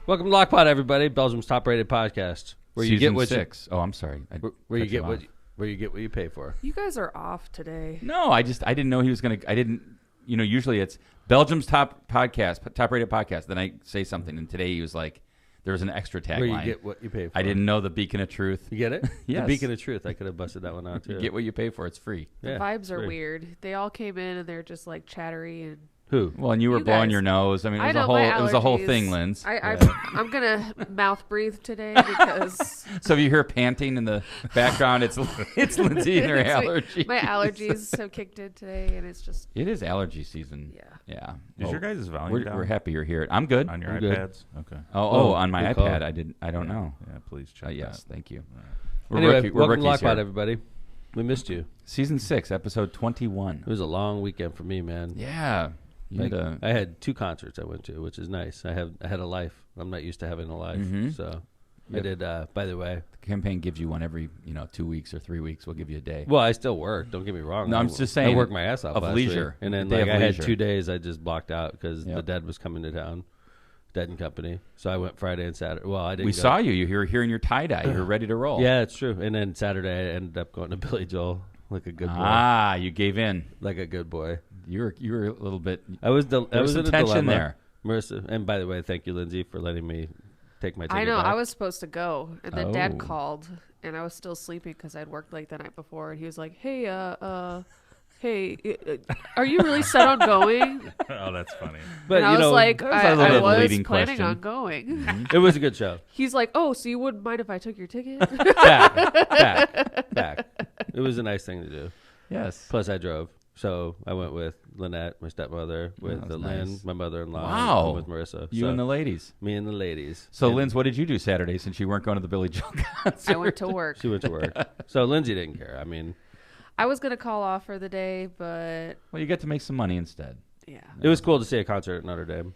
Welcome to Lockpot, everybody. Belgium's top-rated podcast. Where you get what 6. Oh, I'm sorry. Where you get what you pay for. You guys are off today. No, I didn't know he was going to. I didn't. Usually it's Belgium's top rated podcast. Then I say something, and today he was like, there was an extra tagline. Where you get what you pay for. I didn't know the beacon of truth. You get it? Yes. The beacon of truth. I could have busted that one out too. You get what you pay for. It's free. The vibes are weird. They all came in and they're just like chattery and. Who? Well, and you were blowing your nose. I mean, it was a whole thing, Linz. I'm gonna mouth breathe today because. So if you hear panting in the background, it's Lindsay and her allergies. My allergies have kicked in today, and it's just. It is allergy season. Yeah. Is your guys' volume down? We're happy you're here. I'm good. On your I'm iPads? good. Okay. Oh, on my iPad. I don't know. Yeah, please check yes, that. thank you. Anyway, we're welcome to rookies Lockpot, here. everybody. We missed you. Season 6, episode 21. It was a long weekend for me, man. Yeah. I had 2 concerts I went to, which is nice. I had a life. I'm not used to having a life. So I did, by the way. The campaign gives you one every 2 weeks or 3 weeks. We'll give you a day. Well, I still work. Don't get me wrong. No, I'm just saying. I worked my ass off of last leisure. week. And then I had 2 days I just blocked out because the Dead was coming to town. Dead and Company. So I went Friday and Saturday. Well, I didn't. We saw you. You were here in your tie-dye. You were ready to roll. Yeah, it's true. And then Saturday I ended up going to Billy Joel like a good boy. Ah, you gave in. Like a good boy. You were a little bit. I was in a tension dilemma. there. Marissa, and by the way, thank you, Lindsay, for letting me take my ticket I know. back. I was supposed to go, and then Oh. Dad called, and I was still sleeping because I'd worked late the night before, and he was like, "Hey, are you really set on going?" Oh, that's funny. But and I was like, that was a I little was leading planning question. on going. It was a good show. He's like, "Oh, so you wouldn't mind if I took your ticket?" Back. It was a nice thing to do. Yes. Plus, I drove. So I went with Lynette, my stepmother, with that's Lynn, nice. my mother-in-law, Wow. and with Marissa. You and the ladies. Me and the ladies. So, And Linz, what did you do Saturday since you weren't going to the Billy Joel concert? I went to work. she went to work. So Lindsay didn't care. I mean, I was gonna call off for the day, but Well, you get to make some money instead. yeah. it was cool to see a concert at Notre Dame.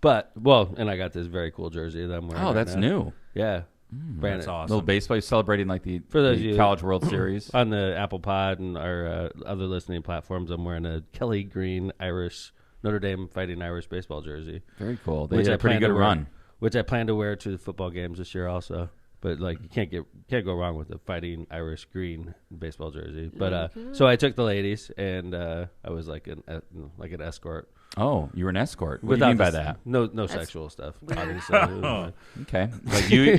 And I got this very cool jersey that I'm wearing. Oh, right that's now. new. Yeah. Brandon. That's awesome. Little baseball. You're celebrating like the For those of you- College World Series. On the Apple Pod and our other listening platforms, I'm wearing a Kelly Green Irish Notre Dame Fighting Irish baseball jersey. Very cool. They had a pretty good run. Which I plan to wear to the football games this year also. But like you can't go wrong with the Fighting Irish Green baseball jersey. But so I took the ladies and I was like an escort. Oh, you were an escort. What do you mean by that? No sexual stuff. Obviously. Okay. Like your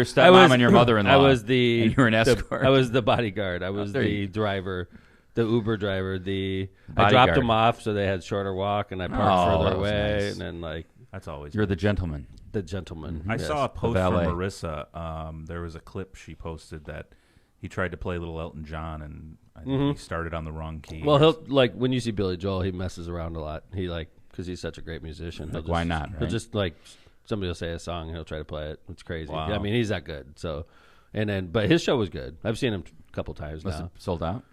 stepmom and your mother-in-law. I was the. And you were an escort. I was the bodyguard. I was there the you- driver, the Uber driver. I Bodyguard. dropped them off so they had shorter walk, and I parked Oh, further that was away, nice. and then That's always You're the gentleman. the gentleman. I Yes. saw a post from valet. Marissa. There was a clip she posted that he tried to play little Elton John, and I think he started on the wrong key. Well, he'll like when you see Billy Joel, he messes around a lot. He because he's such a great musician. Like, why not, He'll right? just like somebody will say a song and he'll try to play it. It's crazy. Wow. I mean, he's that good. So, but his show was good. I've seen him a couple times Was it now. sold out?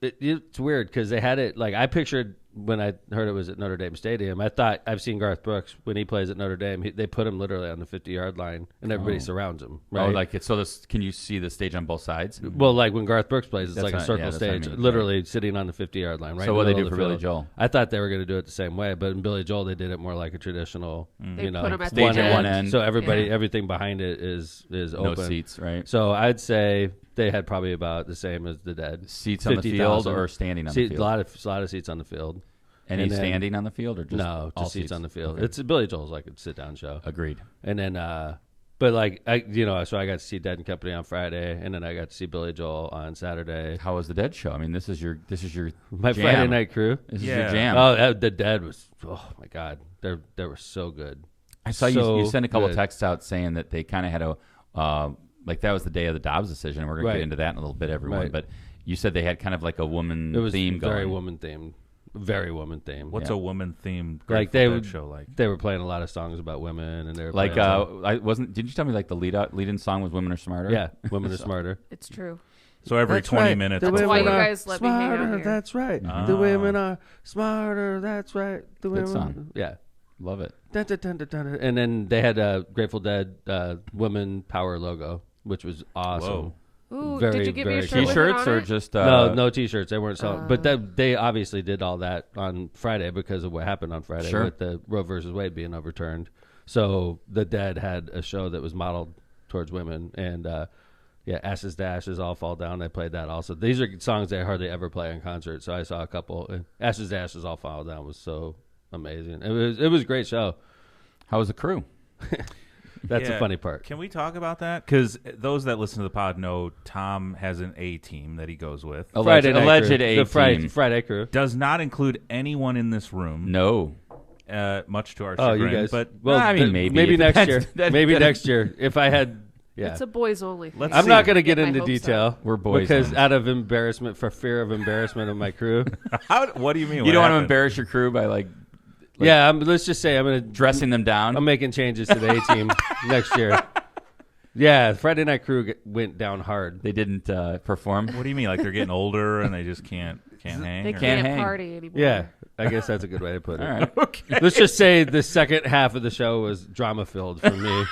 It's weird because they had it like I pictured when I heard it was at Notre Dame Stadium. I thought I've seen Garth Brooks when he plays at Notre Dame. They put him literally on the 50-yard line and everybody surrounds him. Right? Oh, like so. Can you see the stage on both sides? Well, like when Garth Brooks plays, it's That's like a not- circle yeah, that's what I stage, mean. literally sitting on the 50-yard line. Right. So in what the they middle do of for the Billy field. Joel? I thought they were going to do it the same way, but in Billy Joel they did it more like a traditional. They put him at Stage the at one end. end. So everything behind it is No open. seats, right? So I'd say they had probably about the same as the Dead. Seats on the field 50,000. or standing on the field? A lot of seats on the field. Any and then- standing on the field or just No, all just seats on the field. Okay. It's Billy Joel's like a sit down show. Agreed. And then, but like so I got to see Dead and Company on Friday, and then I got to see Billy Joel on Saturday. How was the Dead show? I mean, this is your My jam. Friday night crew. This is Yeah. your jam. Oh, the Dead was. Oh my God, they were so good. I saw so you sent a couple good. texts out saying that they kind of had a like that was the day of the Dobbs decision. We're going to Right. get into that in a little bit, everyone. Right. But you said they had kind of like a woman It was theme very going. woman themed. Very woman themed. What's Yeah. a woman-themed Like Grateful they Dead would show like? They were playing a lot of songs about women, and they were Like playing some- I wasn't. Did you tell me like the lead-in song was "Women Are Smarter"? yeah, women are smarter. It's true. So every That's 20 right. minutes. The That's women why you are guys let me hang out smarter. here. That's right. Ah. The women are smarter. That's right. The Good women. song. Yeah. Love it. Dun, dun, dun, dun, dun, dun. And then they had a Grateful Dead woman power logo, which was awesome. Whoa. Ooh, Very, did you give me a very shirt with it T-shirts on or it? just No T-shirts. They weren't selling. But they obviously did all that on Friday because of what happened on Friday Sure. with the Roe versus Wade being overturned. So the Dead had a show that was modeled towards women, and Ashes to Ashes, All Fall Down. They played that also. These are songs they hardly ever play in concert. So I saw a couple. And Ashes to Ashes, All Fall Down was so amazing. It was a great show. How was the crew? That's the funny part. Can we talk about that? Because those that listen to the pod know Tom has an A team that he goes with. Alleged crew. A team. Friday crew. Does not include anyone in this room. No. Much to our Oh, chagrin. you guys. But Well, I mean, maybe It next year. depends. Maybe next year. If I had, It's a boys only. Let's I'm see. not going to get Get my into hopes detail. up. We're boys because only. out of embarrassment, for fear of embarrassment of my crew. What do you mean? You don't want to embarrass your crew by Yeah, let's just say I'm going to dressing them down. I'm making changes to the A team next year. Yeah, Friday Night Crew went down hard. They didn't perform. What do you mean? Like they're getting older and they just can't hang? They or- can't hang. party anymore. Yeah, I guess that's a good way to put it. All right. Okay. Let's just say the second half of the show was drama filled for me.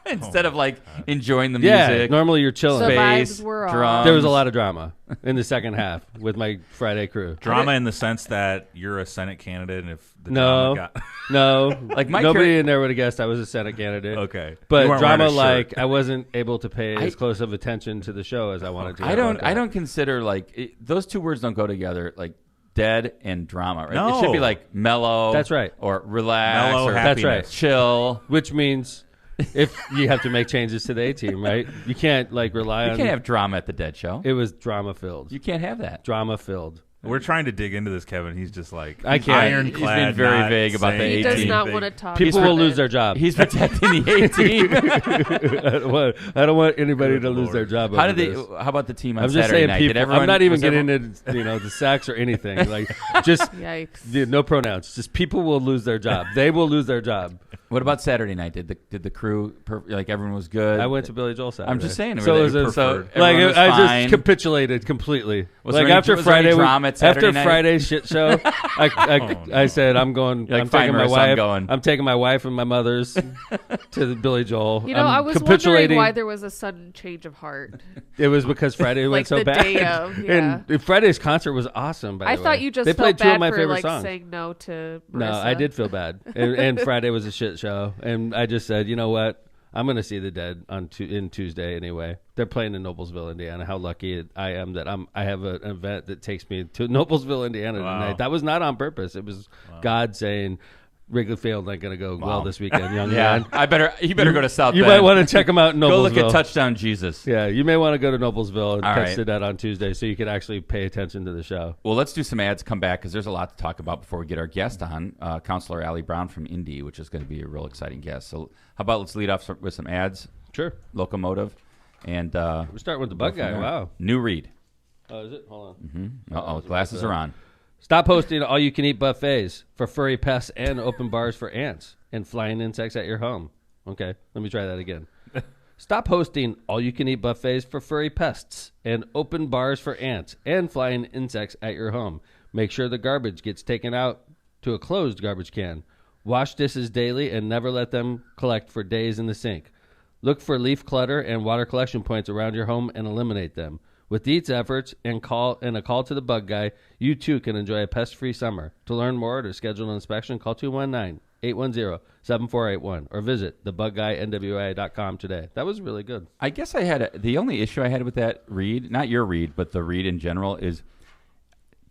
Instead of enjoying the Yeah, music. normally you're chilling. So Bass, vibes were off. drums. There was a lot of drama in the second half with my Friday crew. Drama in the sense that you're a Senate candidate, and if the No. drama got No, Like my nobody char- in there would have guessed I was a Senate candidate. okay, You But weren't drama, wearing a shirt. I wasn't able to pay as I- close of attention to the show as I wanted to. I don't consider those two words don't go together. Dead and drama, right? No. It should be mellow. That's right. Or relax. Mellow or That's right. happiness. chill. Which means if you have to make changes to the A team, right? You can't rely You on. can't have drama at the Dead show. It was drama filled. You can't have that. Drama filled. We're trying to dig into this, Kevin. He's just like I can't. ironclad. He's been very not vague about the saying He A does team. not anything. want to talk. People about will lose it. their job. He's protecting the A team. I don't want anybody Good to lose Lord. their job. How over did they? this. How about the team on I'm just Saturday saying night? people. Did everyone, I'm not even was getting everyone- into the sex or anything. Just Yikes. no pronouns. Just people will lose their job. They will lose their job. What about Saturday night? Did the crew everyone was good? I went to Billy Joel Saturday. I'm just saying. So were it they was a, preferred? like Everyone was I fine. just capitulated completely. Was like there any- after was there any Friday, drama at Saturday after night? Friday's shit show, I said I'm going. You're like, I'm "Fine, taking my Marissa, I'm wife. going." I'm taking my wife and my mother's to the Billy Joel. You know, I'm I was wondering capitulating. why there was a sudden change of heart. It was because Friday went so the bad. day of, yeah. And Friday's concert was awesome. By I the thought way. you just they felt played two of bad my for favorite songs. saying no to Marissa. No, I did feel bad, and Friday was a shit show, and I just said, you know what, I'm going to see the Dead in Tuesday anyway. They're playing in Noblesville, Indiana. How lucky I am that I have an event that takes me to Noblesville, Indiana Wow. tonight. That was not on purpose. It was God saying Wrigley Field ain't going to go well this weekend, young Yeah, man. you better go to South You Bend. might want to check them out in Noblesville. Go look at Touchdown Jesus. Yeah, you may want to go to Noblesville and All catch right. the Dead on Tuesday so you can actually pay attention to the show. Well, let's do some ads. Come back because there's a lot to talk about before we get our guest on, Councillor Allie Brown from Indy, which is going to be a real exciting guest. So, how about let's lead off with some ads? Sure. Locomotive, and We're starting with the bug guy. there. Wow. New read. Oh, is it? Hold on. Glasses are on. Stop hosting all-you-can-eat buffets for furry pests and open bars for ants and flying insects at your home. Okay, let me try that again. Stop hosting all-you-can-eat buffets for furry pests and open bars for ants and flying insects at your home. Make sure the garbage gets taken out to a closed garbage can. Wash dishes daily and never let them collect for days in the sink. Look for leaf clutter and water collection points around your home and eliminate them. With these efforts and a call to the bug guy, you too can enjoy a pest-free summer. To learn more or to schedule an inspection, call 219-810-7481 or visit thebugguynwi.com today. That was really good. I guess the only issue I had with that read, not your read, but the read in general, is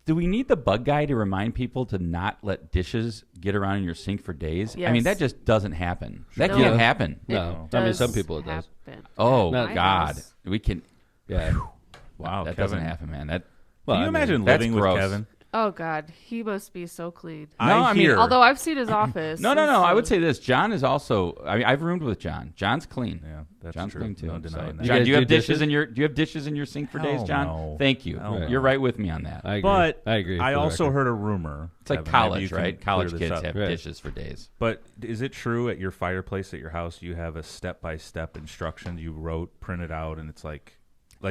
do we need the bug guy to remind people to not let dishes get around in your sink for days? I mean, Yes. that just doesn't happen. That No. can't happen. No, It I mean, does some people it does. happen. Oh, Not- God. House. We can. Yeah. Wow, That Kevin. doesn't happen, man. Can Well, you I mean, imagine that's living with gross. Kevin? Oh God, he must be so clean. I mean, hear. Although I've seen his office. No. I would say this. John is also. I mean, I've roomed with John. John's clean. Yeah, that's John's true. clean too. No denying that. You John, guys do you have do dishes dishes? in your? Do you have dishes in your sink for days, Hell John? no. Thank you. Hell no. You're right with me on that. I agree. But I agree. I for the also record. heard a rumor. It's like Kevin, maybe college, you can right? College clear this kids up. have Right. dishes for days. But is it true at your fireplace at your house you have a step-by-step instructions you wrote, printed out, and it's like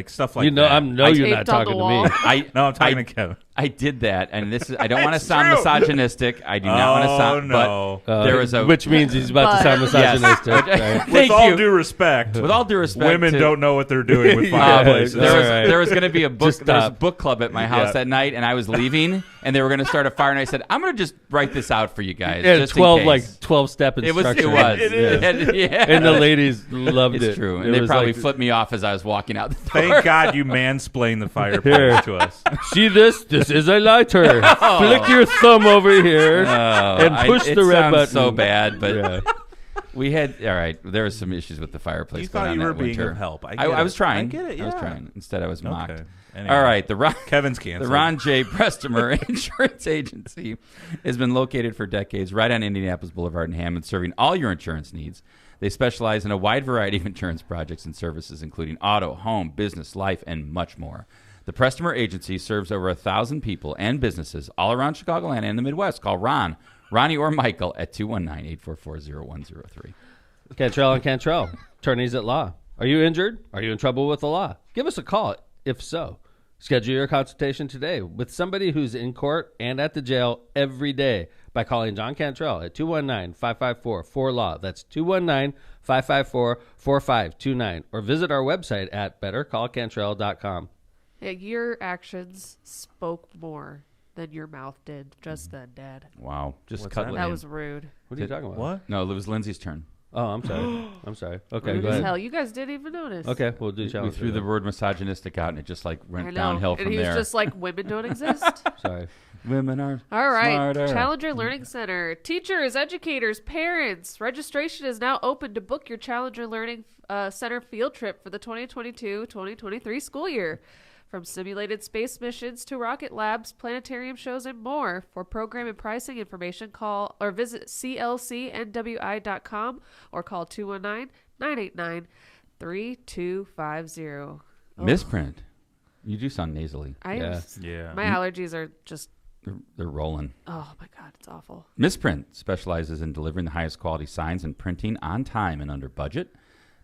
stuff like you know, that? you're not Taped on the talking to wall. me. I No, I'm talking I- to Kevin. I did that, and this is. I don't want to sound misogynistic. I do not want to sound. No. But there was a. which means he's about to sound misogynistic. Right? With all due respect, women to, don't know what they're doing with fireplaces. There was going to be a book. There was a book club at my house Yeah. that night, and I was leaving, and they were going to start a fire, and I said, "I'm going to just write this out for you guys." Yeah, just 12 step It was. instructions. It was. It is. Yeah. And the ladies loved it. It's true, It and they was probably like, flipped me off as I was walking out the door. Thank God you mansplained the fireplace Here. to us. See this? This is a lighter. Flick your thumb over here and push the red button. So bad, but Yeah. we had all right. There was some issues with the fireplace. You going thought on you were that being winter. of help. I was trying. I get it. Yeah. I was trying. Instead, I was mocked. Okay. Anyway. All right, Kevin's the canceled. Ron J. Brestomer Insurance Agency has been located for decades right on Indianapolis Boulevard in Hammond, serving all your insurance needs. They specialize in a wide variety of insurance projects and services, including auto, home, business, life, and much more. The Brestomer Agency serves over 1,000 people and businesses all around Chicagoland and the Midwest. Call Ron, Ronnie, or Michael at 219-844-0103. Cantrell and Cantrell, attorneys at law. Are you injured? Are you in trouble with the law? Give us a call, if so. Schedule your consultation today with somebody who's in court and at the jail every day by calling John Cantrell at 219-554-4LAW. That's 219-554-4529. Or visit our website at bettercallcantrell.com. Yeah, your actions spoke more than your mouth did just then, Dad. Wow. Just What's cut that? That was rude. What are you talking about? What? No, it was Lindsay's turn. Oh, I'm sorry. I'm sorry. Okay, Rude go as ahead. hell. You guys didn't even notice. Okay, we'll do We challenge. threw the word misogynistic out, and it just like I went know. downhill and from he was there. just like, women don't exist. Sorry. Women are All right. smarter. Challenger Learning Center. Teachers, educators, parents. Registration is now open to book your Challenger Learning Center field trip for the 2022-2023 school year. From simulated space missions to rocket labs, planetarium shows, and more. For program and pricing information, call or visit clcnwi.com or call 219-989-3250. Misprint. You do sound nasally. Yeah. My allergies are just, They're rolling. oh my God, it's awful. Misprint specializes in delivering the highest quality signs and printing on time and under budget.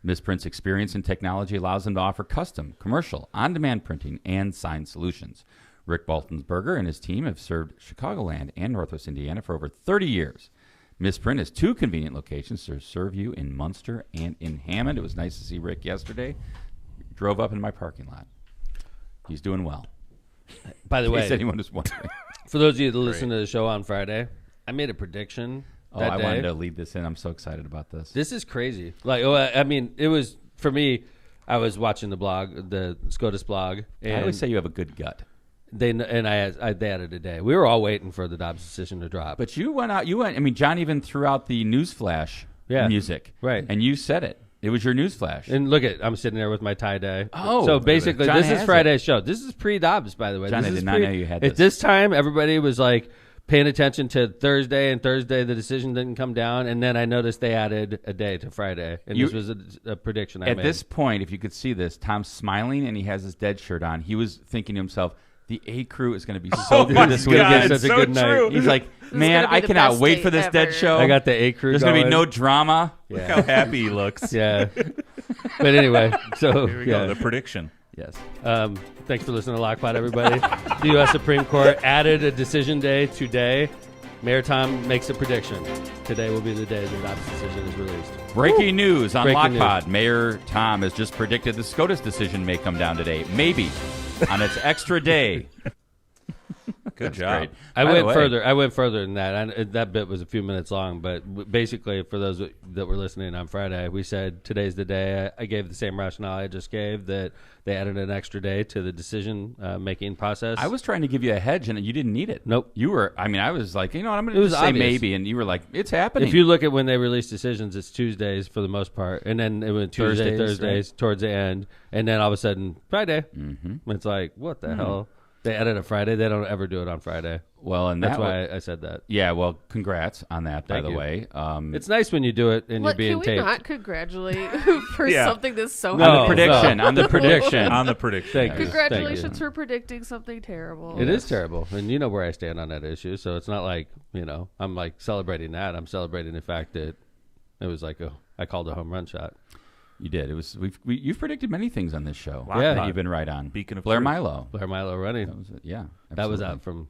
Misprint's experience in technology allows them to offer custom, commercial, on-demand printing and sign solutions. Rick Baltonsberger and his team have served Chicagoland and Northwest Indiana for over 30 years. Misprint has 2 convenient locations to serve you in Munster and in Hammond. It was nice to see Rick yesterday. Drove up in my parking lot. He's doing well. By the In way, case anyone was wondering. for those of you that listen to the show on Friday, I made a prediction that I day. wanted to lead this in. I'm so excited about this. This is crazy. Like, I mean, it was, for me, I was watching the blog, the SCOTUS blog. And I always say you have a good gut. they added a day. We were all waiting for the Dobbs decision to drop. But you went out. I mean, John even threw out the newsflash music. Right. And you said it. It was your newsflash. And look I'm sitting there with my tie-dye. Oh, so basically, John this is has Friday's show. This is pre-Dobbs, by the way. John, this I is did not know you had At this. this time, everybody was like paying attention to Thursday, and Thursday the decision didn't come down, and then I noticed they added a day to Friday, and this was a prediction I made. At this point, if you could see this, Tom's smiling and he has his dead shirt on. He was thinking to himself, the A crew is going to be so good this my God, weekend. it's such a good true. night. He's like, man, gonna be I the cannot best wait date for this dead ever." show. I got the A crew There's going to be going. no drama. Look how happy he looks. Yeah. But anyway, so Here we go. The prediction. Yes. thanks for listening to Lockpot, everybody. The U.S. Supreme Court added a decision day today. Mayor Tom makes a prediction. Today will be the day the Dobbs decision is released. Breaking news on Breaking Lockpod. Mayor Tom has just predicted the SCOTUS decision may come down today. Maybe on its extra day. Good job. Great. I By the went way, further. I went further than that. That bit was a few minutes long, but basically, for those that were listening on Friday, we said today's the day. I gave the same rationale I just gave, that they added an extra day to the decision making process. I was trying to give you a hedge, and you didn't need it. Nope. You were. I mean, I was like, you know what? I'm going It to was say obvious. maybe, and you were like, it's happening. If you look at when they release decisions, it's Tuesdays for the most part, and then it went Tuesday, Thursdays towards the end, and then all of a sudden Friday. Mm-hmm. It's like, what the hell? They edit a Friday. They don't ever do it on Friday. Well, and That's why I said that. Yeah. Well, congrats on that. Thank by the you. way, It's nice when you do it and Look, you're being can we taped. not congratulate for Yeah. something that's so No, on the heinous? prediction. no. On the prediction. On the prediction. Thank you. Congratulations for predicting something terrible. It is terrible, and you know where I stand on that issue. So it's not like I'm like celebrating that. I'm celebrating the fact that it was like I called a home run shot. You did. It was. You've predicted many things on this show. Yeah. that you've been right on. Beacon of Blair truth. Milo. Blair Milo running. That was it. Yeah, That was absolutely. out from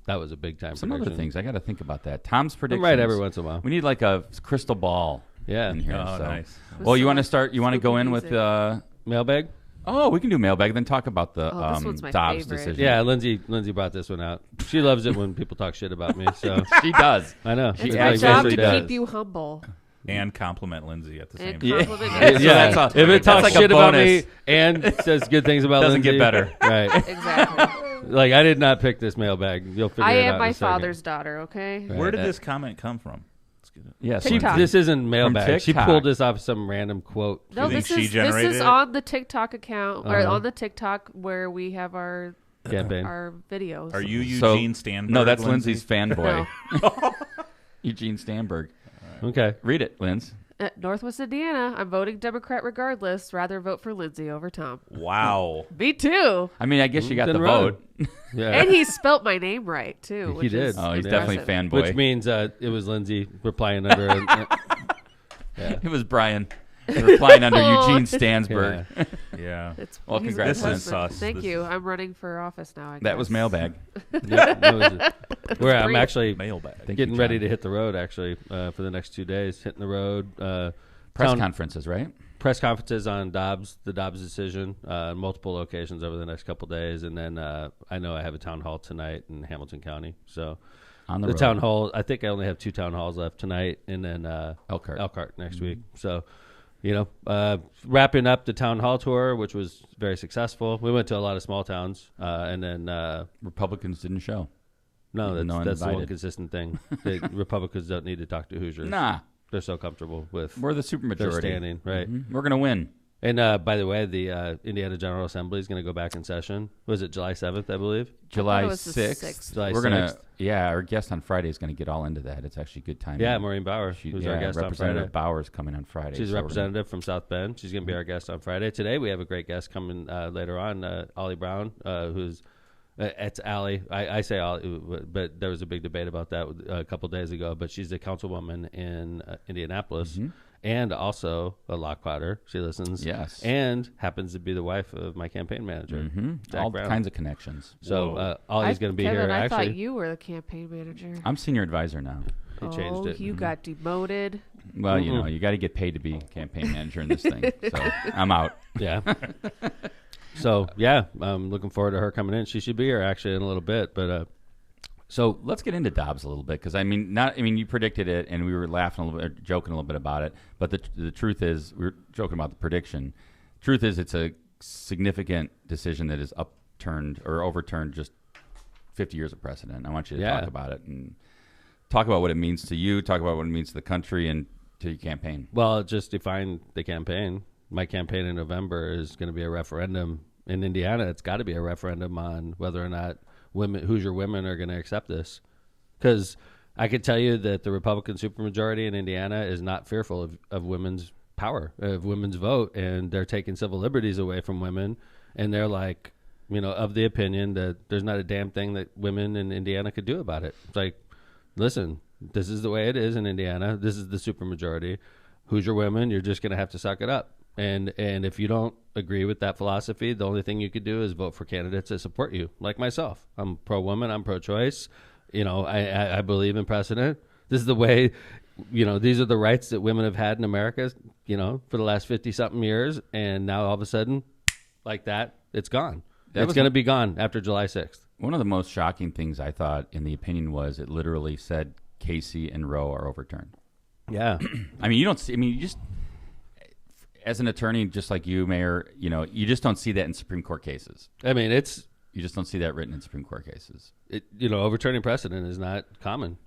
that was a big time. Some prediction. other things. I got to think about that. Tom's I'm predictions. right every once in a while. We need like a crystal ball. Yeah. In here, Oh, so. nice. Well, you some want to start? You want to go spooky in music. with? Mailbag. Oh, we can do mailbag. Then talk about the Oh, this one's my Dobbs favorite. decision. Yeah, Lindsay brought this one out. She loves it when people talk shit about me. So she does. I know It's She my like, job basically to does. keep you humble. And compliment Lindsay at the same And time. compliment Yeah. me. So that's all- If it that's talks like a shit about bonus. me and says good things about Doesn't get Lindsay, better. right? Exactly. Like I did not pick this mailbag. You'll figure I it out. am in my a second. father's daughter, okay? Right. Where did this comment come from? Let's get it. Yes. She, TikTok. this isn't mailbag. She TikTok. pulled this off some random quote. No, You think this she is generated it? on the TikTok account or Uh-huh. on the TikTok where we have our Campaign. videos. Are you So- Eugene Stanberg? No, that's Lindsay? Lindsay's fanboy. Eugene Stanberg. Okay. Read it, Linz. At Northwest Indiana, I'm voting Democrat regardless. Rather vote for Lindsay over Tom. Wow. Me too. I mean, I guess you got Then the run. vote. Yeah. And he spelt my name right too. He Which did. Is Oh, he's Yeah. definitely impressive. fanboy. Which means it was Lindsay replying under. Yeah. It was Brian replying under Oh. Eugene Stansberg. Yeah. Yeah. It's, Well, he's a congrats, good Linz. husband. Sus. Thank This you. is- I'm running for office now. I That was guess. mailbag. Yeah, that was where I'm brief. actually Mailbag. Thank getting you, ready John. to hit the road. Actually, for the next 2 days, hitting the road. Press town- conferences, right? press conferences on the Dobbs decision, multiple locations over the next couple days, and then I know I have a town hall tonight in Hamilton County. So On the the road. town hall, I think I only have 2 town halls left tonight, and then Elkhart. Elkhart next week. So, wrapping up the town hall tour, which was very successful. We went to a lot of small towns, and then Republicans didn't show. no, No one that's the one invited. consistent thing. The Republicans don't need to talk to Hoosiers. Nah, They're so comfortable with we're the supermajority. their standing, right? Mhm. We're going to win. And by the way, the Indiana General Assembly is going to go back in session. Was it July 7th, I believe? July it was the 6th. 6th. July We're going 6th. to, our guest on Friday is going to get all into that. It's actually good timing. Yeah, Maureen Bauer, who's our guest on Representative Friday. Bauer's coming on Friday. She's a so we're representative from South Bend. She's going to be our guest on Friday. Today we have a great guest coming later on, Ollie Brown, who's it's Allie. I say Ollie, but there was a big debate about that a couple days ago. But she's a councilwoman in Indianapolis and also a law quatter. She listens. Yes. And happens to be the wife of my campaign manager, Jack all Brown. kinds of connections. So Ollie's going to be Kevin, here. I Actually, thought you were the campaign manager. I'm senior advisor now. he changed it. You got demoted. Well, you got to get paid to be campaign manager in this thing. So I'm out. Yeah. So yeah, I'm looking forward to her coming in. She should be here actually in a little bit. But So let's get into Dobbs a little bit because you predicted it and we were laughing a little bit, joking a little bit about it. But the truth is, we were joking about the prediction. Truth is, it's a significant decision that is upturned or overturned just 50 years of precedent. I want you to Yeah. talk about it and talk about what it means to you. Talk about what it means to the country and to your campaign. well, just define the campaign. My campaign in November is going to be a referendum in Indiana. It's got to be a referendum on whether or not Hoosier women are going to accept this. Because I could tell you that the Republican supermajority in Indiana is not fearful of women's power, of women's vote, and they're taking civil liberties away from women. And they're like, of the opinion that there's not a damn thing that women in Indiana could do about it. It's like, listen, this is the way it is in Indiana. This is the supermajority. Hoosier women, you're just going to have to suck it up. And if you don't agree with that philosophy, the only thing you could do is vote for candidates that support you, like myself. I'm pro-woman. I'm pro-choice. I believe in precedent. This is the way, these are the rights that women have had in America, for the last 50-something years. And now all of a sudden, like that, it's gone. It's going to be gone after July 6th. One of the most shocking things I thought in the opinion was it literally said Casey and Roe are overturned. Yeah. you just, as an attorney, just like you, Mayor, you just don't see that in Supreme Court cases. I mean, You just don't see that written in Supreme Court cases. overturning precedent is not common,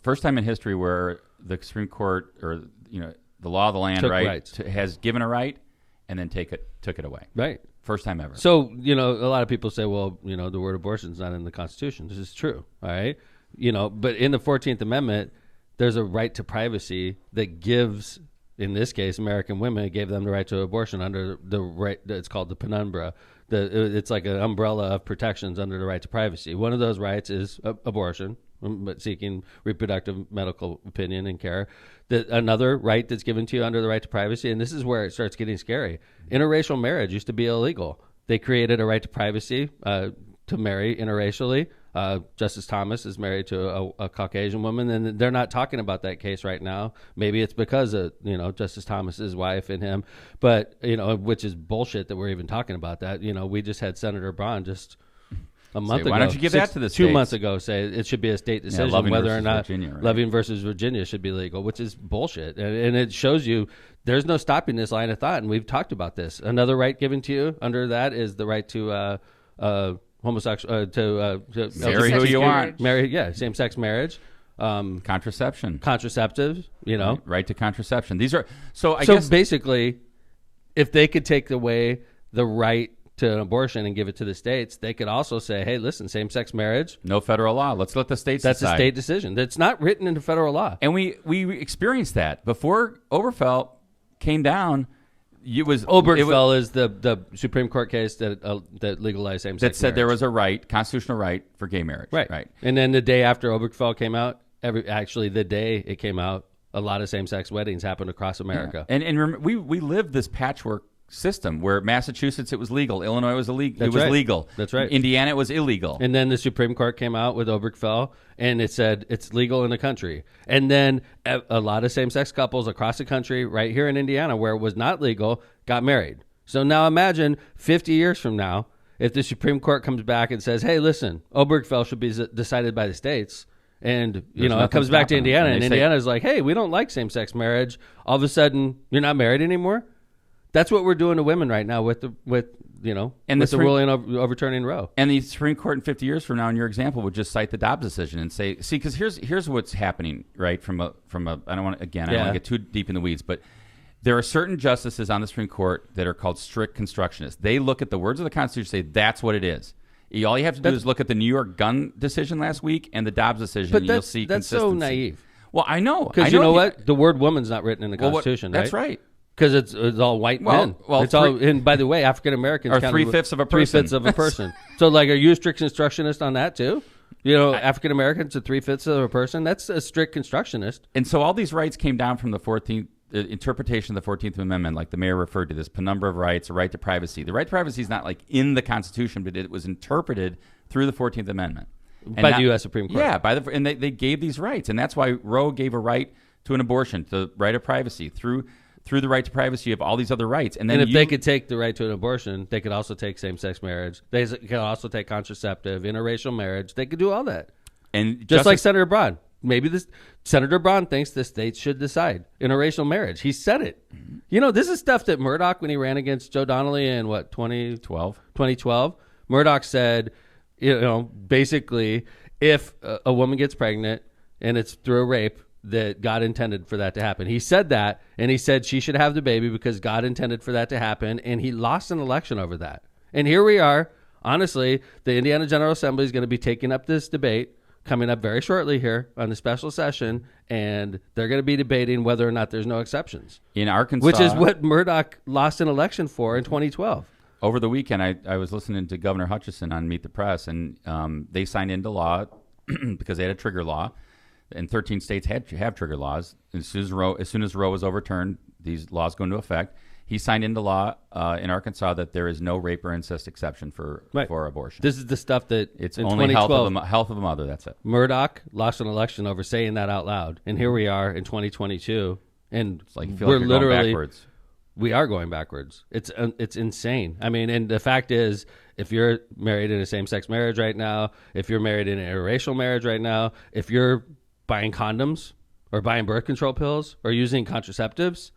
First time in history where the Supreme Court or, the law of the land, Took right, rights. has given a right and then took it away. Right. First time ever. So, a lot of people say, well, the word abortion is not in the Constitution. This is true. All right. But in the 14th Amendment, there's a right to privacy that gives, in this case, American women, it gave them the right to abortion under the right. It's called the penumbra. It's like an umbrella of protections under the right to privacy. One of those rights is abortion. but seeking reproductive medical opinion and care. Another right that's given to you under the right to privacy, and this is where it starts getting scary. Interracial marriage used to be illegal. They created a right to privacy to marry interracially. Justice Thomas is married to a Caucasian woman, and they're not talking about that case right now. Maybe it's because of Justice Thomas's wife and him, but which is bullshit that we're even talking about that. We just had Senator Braun just a month ago. Why don't you give that to the 2 states? months ago say it should be a state decision whether or not Loving versus Virginia should be legal, which is bullshit, and it shows you there's no stopping this line of thought, and we've talked about this. Another right given to you under that is the right to homosexual to marry who you want. Marry, same-sex marriage, contraceptives, right to contraception. These are so guess basically, if they could take away the right to an abortion and give it to the states, they could also say, hey, listen, same-sex marriage, no federal law. Let's let the states that's decide. A state decision. That's not written into federal law. And we experienced that before Obergefell came down. Obergefell is the Supreme Court case that legalized same-sex that said marriage. There was a constitutional right for gay marriage. Right. And then the day after Obergefell came out, the day it came out, a lot of same-sex weddings happened across America. Yeah. And remember, we lived this patchwork system where Massachusetts it was legal, Illinois was illegal. Legal. That's right. Indiana it was illegal. And then the Supreme Court came out with Obergefell, and it said it's legal in the country. And then a lot of same-sex couples across the country, right here in Indiana, where it was not legal, got married. So now imagine 50 years from now, if the Supreme Court comes back and says, "Hey, listen, Obergefell should be decided by the states." And it comes back to Indiana, and Indiana's like, "Hey, we don't like same-sex marriage." All of a sudden, you're not married anymore. That's what we're doing to women right now with the ruling overturning Roe. And the Supreme Court in 50 years from now, in your example, would just cite the Dobbs decision and say, see, because here's what's happening, right? I don't want to get too deep in the weeds, but there are certain justices on the Supreme Court that are called strict constructionists. They look at the words of the Constitution and say that's what it is. All you have to do is look at the New York gun decision last week and the Dobbs decision, and you'll see that's consistency. So naive. Well, I know. Because you know what? The word woman's not written in the Constitution, That's right. Because it's all white men. Well, it's all. And by the way, African Americans are 3/5 of a person. 3/5 of a person. So, are you a strict constructionist on that too? African Americans are 3/5 of a person. That's a strict constructionist. And so all these rights came down from the 14th interpretation of the 14th Amendment, like the mayor referred to this penumbra of rights, a right to privacy. The right to privacy is not in the Constitution, but it was interpreted through the 14th Amendment by the U.S. Supreme Court. Yeah, and they gave these rights, and that's why Roe gave a right to an abortion, the right of privacy through the right to privacy of all these other rights. And then if they could take the right to an abortion, they could also take same-sex marriage. They could also take contraceptive, interracial marriage. They could do all that. And just like Senator Braun. Maybe Senator Braun thinks the states should decide interracial marriage. He said it. This is stuff that Murdoch, when he ran against Joe Donnelly in 2012, Murdoch said, basically, if a woman gets pregnant and it's through a rape, that God intended for that to happen. He said that, and he said she should have the baby because God intended for that to happen, and he lost an election over that. And here we are. Honestly, the Indiana General Assembly is going to be taking up this debate coming up very shortly here on the special session, and they're going to be debating whether or not there's no exceptions. In Arkansas, which is what Murdoch lost an election for in 2012. Over the weekend, I was listening to Governor Hutchison on Meet the Press, and they signed into law because they had a trigger law. And 13 states have trigger laws. As soon as Roe was overturned, these laws go into effect. He signed into law in Arkansas that there is no rape or incest exception for abortion. This is the stuff that it's only health of a mother. That's it. Murdoch lost an election over saying that out loud, and here we are in 2022, and it's like you feel like you're going backwards. We are going backwards. It's insane. I mean, and the fact is, if you're married in a same-sex marriage right now, if you're married in an interracial marriage right now, if you're buying condoms or buying birth control pills or using contraceptives,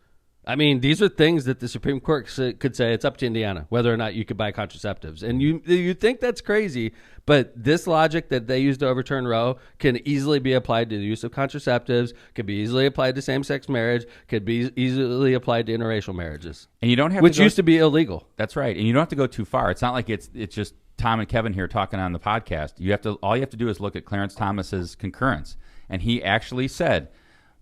I mean, these are things that the Supreme Court could say it's up to Indiana whether or not you could buy contraceptives. And you think that's crazy, but this logic that they used to overturn Roe can easily be applied to the use of contraceptives, could be easily applied to same-sex marriage, could be easily applied to interracial marriages. And you don't have which used to be illegal. That's right. And you don't have to go too far. It's not like it's just Tom and Kevin here talking on the podcast. All you have to do is look at Clarence Thomas's concurrence. And he actually said,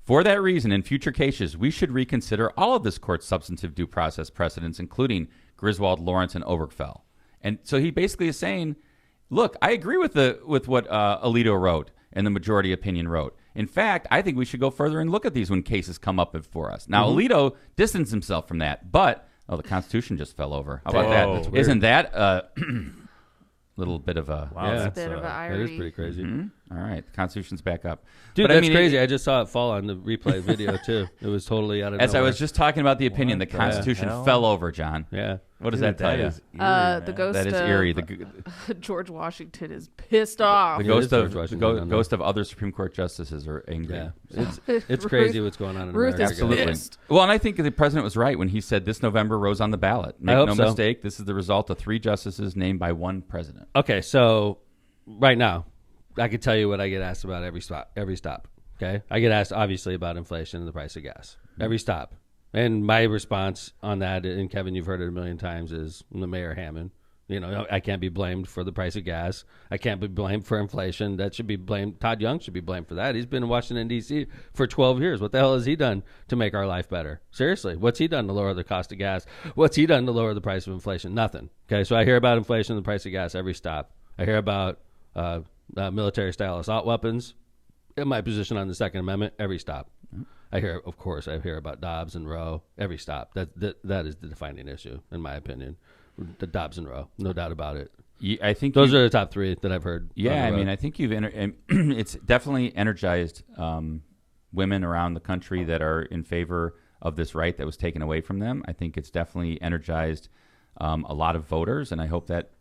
for that reason, in future cases, we should reconsider all of this court's substantive due process precedents, including Griswold, Lawrence, and Obergefell. And so he basically is saying, look, I agree with what Alito wrote. and the majority opinion wrote. In fact, I think we should go further and look at these when cases come up before us. Now, Alito distanced himself from that, but the Constitution just fell over. How about Whoa. that? That's Isn't that a little bit of a... Wow, Yeah. that's, Bit of an That irony. is pretty crazy. All right, the Constitution's back up. Dude, But, that's I mean, crazy. I just saw it fall on the replay video, too. It was totally out of As I nowhere. was just talking about the opinion, the What the Constitution hell? fell over, John. Yeah. What does Dude, that tell you? is eerie, The man. ghost That is of eerie. George Washington is pissed off. The It ghost is George of Washington, I know. ghost of other Supreme Court justices are angry. Yeah. It's crazy what's going on in Ruth America. is Absolutely. pissed. Well, and I think the president was right when he said this November rose on the ballot. Make hope no so. mistake, this is the result of 3 justices named by 1 president. Okay, so right now, I could tell you what I get asked about every stop. Okay, I get asked obviously about inflation and the price of gas every stop, and my response on that, and Kevin, you've heard it a million times, is the Mayor Hammond. You know, I can't be blamed for the price of gas. I can't be blamed for inflation. That should be blamed. Todd Young should be blamed for that. He's been in Washington, D.C. for 12 years. What the hell has he done to make our life better? Seriously, what's he done to lower the cost of gas? What's he done to lower the price of inflation? Nothing. Okay, so I hear about inflation and the price of gas every stop. I hear about military-style assault weapons. In my position on the Second Amendment, every stop. I hear about Dobbs and Roe every stop. That is the defining issue, in my opinion. The Dobbs and Roe, no doubt about it. I think Those are the top 3 that I've heard. Yeah, I on the mean, road. I think it's definitely energized women around the country that are in favor of this right that was taken away from them. I think it's definitely energized a lot of voters, and I hope that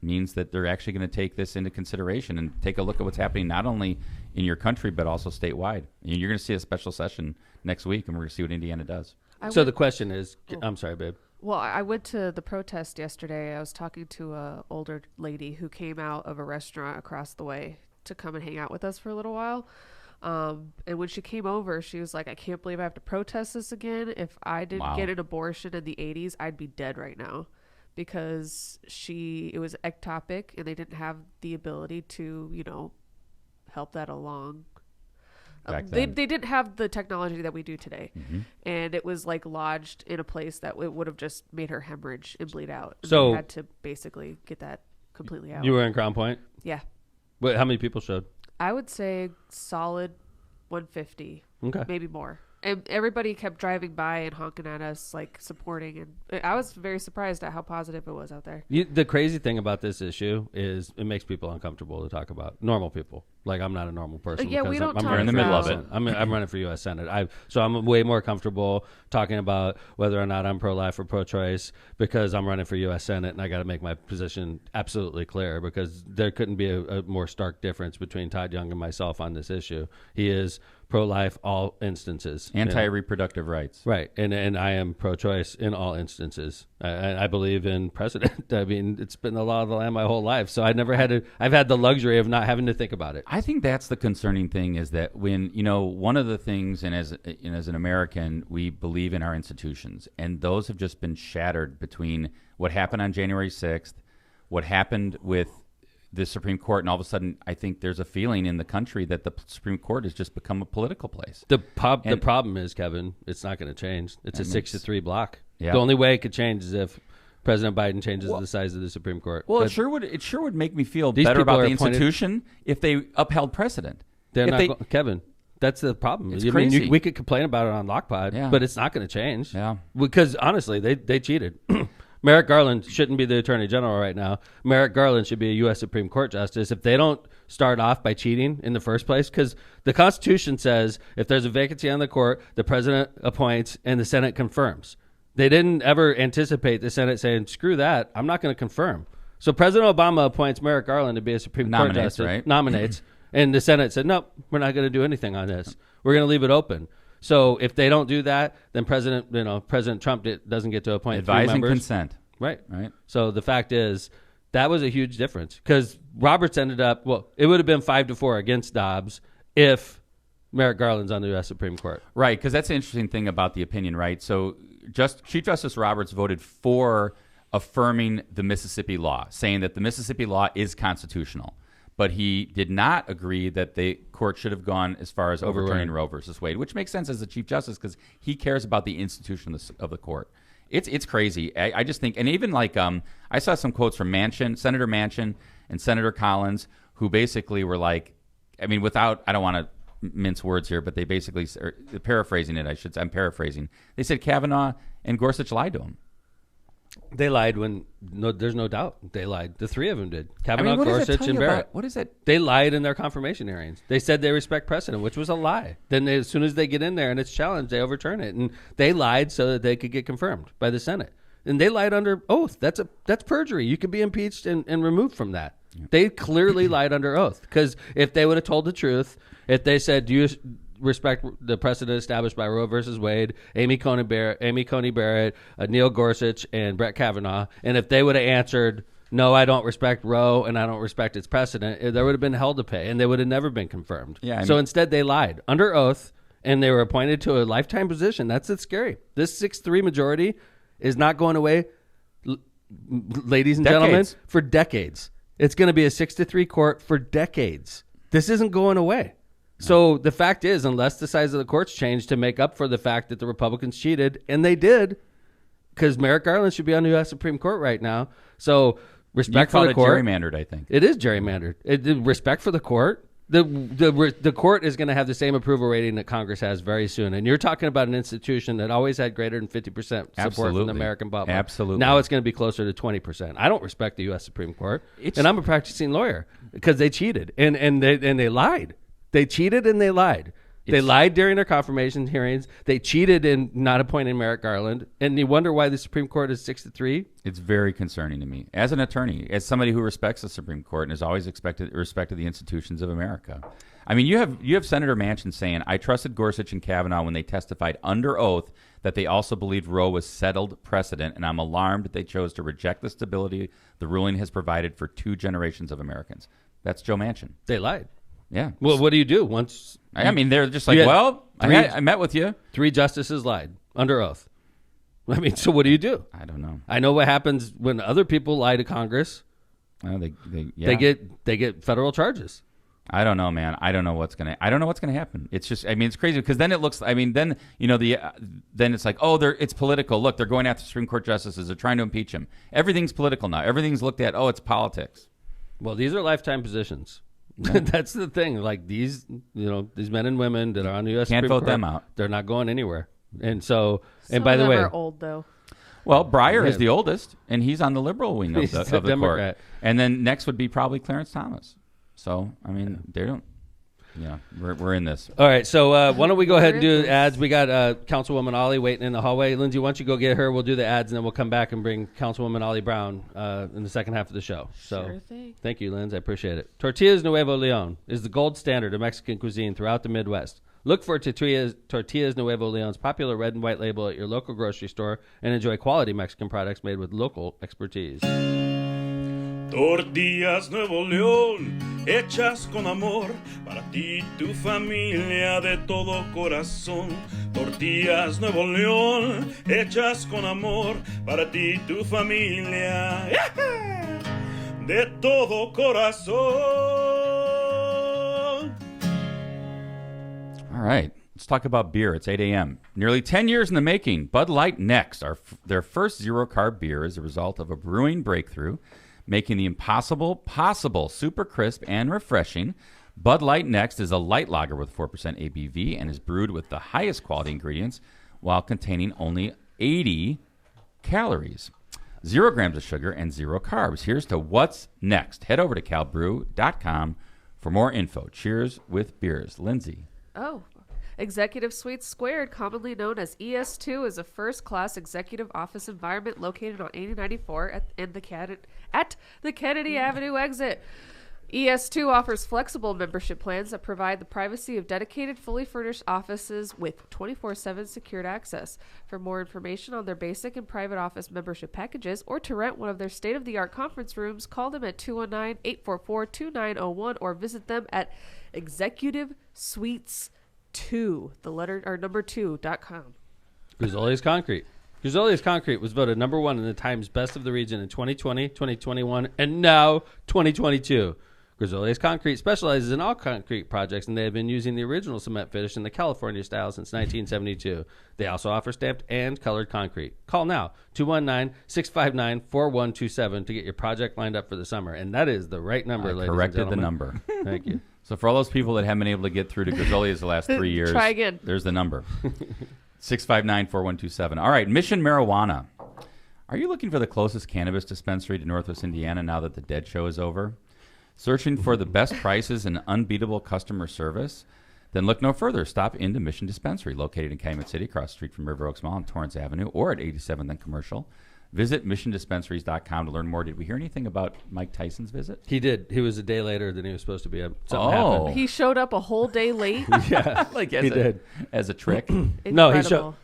means that they're actually going to take this into consideration and take a look at what's happening not only in your country but also statewide. And you're going to see a special session next week, and we're going to see what Indiana does. So the question is, I'm sorry, babe. Well, I went to the protest yesterday. I was talking to a older lady who came out of a restaurant across the way to come and hang out with us for a little while. And when she came over, she was like, I can't believe I have to protest this again. If I didn't get an abortion in the 80s, I'd be dead right now. Because it was ectopic and they didn't have the ability to, help that along. They didn't have the technology that we do today. Mm-hmm. And it was like lodged in a place that it would have just made her hemorrhage and bleed out. And So- they had to basically get that completely out. You were in Crown Point? Yeah. Wait, how many people showed? I would say solid 150, Okay. maybe more. And everybody kept driving by and honking at us, like supporting. And I was very surprised at how positive it was out there. The crazy thing about this issue is it makes people uncomfortable to talk about. Normal people. Like, I'm not a normal person. Yeah, we because don't I'm talk running in the for middle of US it. Senate. I'm running for U.S. Senate. So I'm way more comfortable talking about whether or not I'm pro-life or pro-choice because I'm running for U.S. Senate, and I got to make my position absolutely clear because there couldn't be a more stark difference between Todd Young and myself on this issue. He is pro-life all instances. Anti-reproductive rights. Right, and I am pro-choice in all instances. I believe in precedent. I mean, it's been the law of the land my whole life, so I've had the luxury of not having to think about it. I think that's the concerning thing is that when, one of the things, and as an American, we believe in our institutions, and those have just been shattered between what happened on January 6th, what happened with the Supreme Court, and all of a sudden, I think there's a feeling in the country that the Supreme Court has just become a political place. The problem is, Kevin, it's not going to change. It's a 6-3 block. Yeah. The only way it could change is if President Biden changes the size of the Supreme Court. Well, But it sure would make me feel These better people about are the appointed- institution if they upheld precedent. they're If not they- Kevin. That's the problem. It's I mean, crazy. we could complain about it on Lockpod, Yeah. but it's not going to change. Yeah. Because honestly, they cheated. Merrick Garland shouldn't be the Attorney General right now. Merrick Garland should be a U.S. Supreme Court Justice. If they don't start off by cheating in the first place, because the Constitution says if there's a vacancy on the court, the president appoints and the Senate confirms. They didn't ever anticipate the Senate saying, screw that, I'm not going to confirm. So President Obama appoints Merrick Garland to be a Supreme Court Nominates, Justice. right? Nominates. And the Senate said, nope, we're not going to do anything on this. We're going to leave it open. So if they don't do that, then President Trump doesn't get to appoint three Advise and members. consent. Right. Right. So the fact is, that was a huge difference because Roberts ended up, it would have been 5-4 against Dobbs if Merrick Garland's on the U.S. Supreme Court. Right, because that's the interesting thing about the opinion, right? So Chief Justice Roberts voted for affirming the Mississippi law, saying that the Mississippi law is constitutional. But he did not agree that the court should have gone as far as overturning Roe versus Wade, which makes sense as the Chief Justice because he cares about the institution of the court. It's crazy. I just think, and even like I saw some quotes from Senator Manchin and Senator Collins, who basically were like, I mean, without, I don't want to mince words here, but they basically, paraphrasing it, I'm paraphrasing. They said Kavanaugh and Gorsuch lied to him. They lied there's no doubt. They lied. The three of them did. Kavanaugh, what does that Gorsuch, tell and you Barrett. about- what is that? They lied in their confirmation hearings. They said they respect precedent, which was a lie. Then as soon as they get in there and it's challenged, they overturn it. And they lied so that they could get confirmed by the Senate. And they lied under oath. That's perjury. You could be impeached and removed from that. Yeah. They clearly lied under oath. Because if they would have told the truth, if they said, do you respect the precedent established by Roe versus Wade, Amy Coney Barrett, Neil Gorsuch, and Brett Kavanaugh, and if they would have answered, no, I don't respect Roe and I don't respect its precedent, there would have been hell to pay, and they would have never been confirmed. Yeah, so instead, they lied under oath, and they were appointed to a lifetime position. That's scary. This 6-3 majority is not going away, ladies and gentlemen, for decades. It's going to be a 6-3 court for decades. This isn't going away. So the fact is, unless the size of the courts change to make up for the fact that the Republicans cheated, and they did, because Merrick Garland should be on the U.S. Supreme Court right now. So respect for the court. Gerrymandered, I think. It is gerrymandered. Respect for the court. The court is going to have the same approval rating that Congress has very soon. And you're talking about an institution that always had greater than 50% support from the American public. Absolutely. Now it's going to be closer to 20%. I don't respect the U.S. Supreme Court, and I'm a practicing lawyer because they cheated and they lied. They cheated and they lied. They lied during their confirmation hearings. They cheated in not appointing Merrick Garland. And you wonder why the Supreme Court is 6-3? It's very concerning to me. As an attorney, as somebody who respects the Supreme Court and has always respected the institutions of America. I mean, you have Senator Manchin saying, I trusted Gorsuch and Kavanaugh when they testified under oath that they also believed Roe was settled precedent, and I'm alarmed that they chose to reject the stability the ruling has provided for 2 generations of Americans. That's Joe Manchin. They lied. Yeah. Well, what do you do once? I mean, they're just like, well, I met with you. 3 justices lied under oath. I mean, so what do you do? I don't know. I know what happens when other people lie to Congress. They get federal charges. I don't know, man. I don't know what's gonna happen. It's just, I mean, it's crazy because then it looks. I mean, then then it's like, oh, it's political. Look, they're going after Supreme Court justices. They're trying to impeach him. Everything's political now. Everything's looked at. Oh, it's politics. Well, these are lifetime positions. That's the thing. Like these men and women that are on the U.S. Can't Supreme vote Court, them out. They're not going anywhere. And so, Some by of the them way, are old though. Well, Breyer is the oldest, and he's on the liberal wing of the Democrat. court. And then next would be probably Clarence Thomas. So, I mean, they don't. Yeah, we're in this. All right, so why don't we go ahead and do ads? We got Councilwoman Ollie waiting in the hallway. Lindsay, why don't you go get her? We'll do the ads, and then we'll come back and bring Councilwoman Ollie Brown in the second half of the show. So, Sure thing. Thank you, Lindsay. I appreciate it. Tortillas Nuevo Leon is the gold standard of Mexican cuisine throughout the Midwest. Look for Tortillas Nuevo Leon's popular red and white label at your local grocery store and enjoy quality Mexican products made with local expertise. Tortillas Nuevo León, hechas con amor, para ti y tu familia de todo corazón. Tortillas Nuevo León, hechas con amor, para ti y tu familia de todo corazón. All right, let's talk about beer. It's 8 a.m. Nearly 10 years in the making, Bud Light Next, their first zero-carb beer, is a result of a brewing breakthrough, making the impossible possible. Super crisp and refreshing. Bud Light Next is a light lager with 4% ABV and is brewed with the highest quality ingredients while containing only 80 calories. 0 grams of sugar and 0 carbs. Here's to what's next. Head over to calbrew.com for more info. Cheers with beers. Lindsay. Oh, Executive Suite Squared, commonly known as ES2, is a first-class executive office environment located on 8094 at the Kennedy Avenue exit. ES2 offers flexible membership plans that provide the privacy of dedicated, fully furnished offices with 24/7 secured access. For more information on their basic and private office membership packages or to rent one of their state-of-the-art conference rooms, call them at 219-844-2901 or visit them at executivessuites2, number 2.com. Grizzoli's Concrete. Grizzoli's Concrete was voted number 1 in the Times Best of the Region in 2020, 2021, and now 2022. Grizzoli's Concrete specializes in all concrete projects, and they have been using the original cement finish in the California style since 1972. They also offer stamped and colored concrete. Call now, 219-659-4127 to get your project lined up for the summer. And that is the right number, ladies and gentlemen. Corrected the number. Thank you. So for all those people that haven't been able to get through to Grizzolias the last 3 years, Try again. There's the number. 659-4127. All right, Mission Marijuana. Are you looking for the closest cannabis dispensary to Northwest Indiana now that the Dead Show is over? Searching for the best prices and unbeatable customer service? Then look no further. Stop into Mission Dispensary, located in Calumet City, across the street from River Oaks Mall on Torrance Avenue, or at 87th and Commercial. Visit missiondispensaries.com to learn more. Did we hear anything about Mike Tyson's visit? He did. He was a day later than he was supposed to be. Something happened. He showed up a whole day late. Yeah, Like he did. As a trick. No, he showed.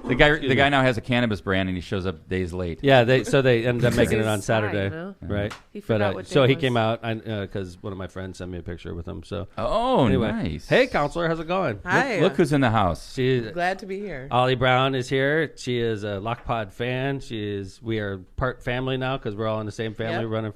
The guy now has a cannabis brand, and he shows up days late. Yeah, they ended up making it on He's shy, Saturday, you know? right? He forgot But what day so it he was. came out because one of my friends sent me a picture with him. So Oh, anyway, nice. hey, Councillor, how's it going? Hi. Look who's in the house. She's Glad to be here. Ollie Brown is here. She is a Lockpod fan. We are part family now because we're all in the same family Yep.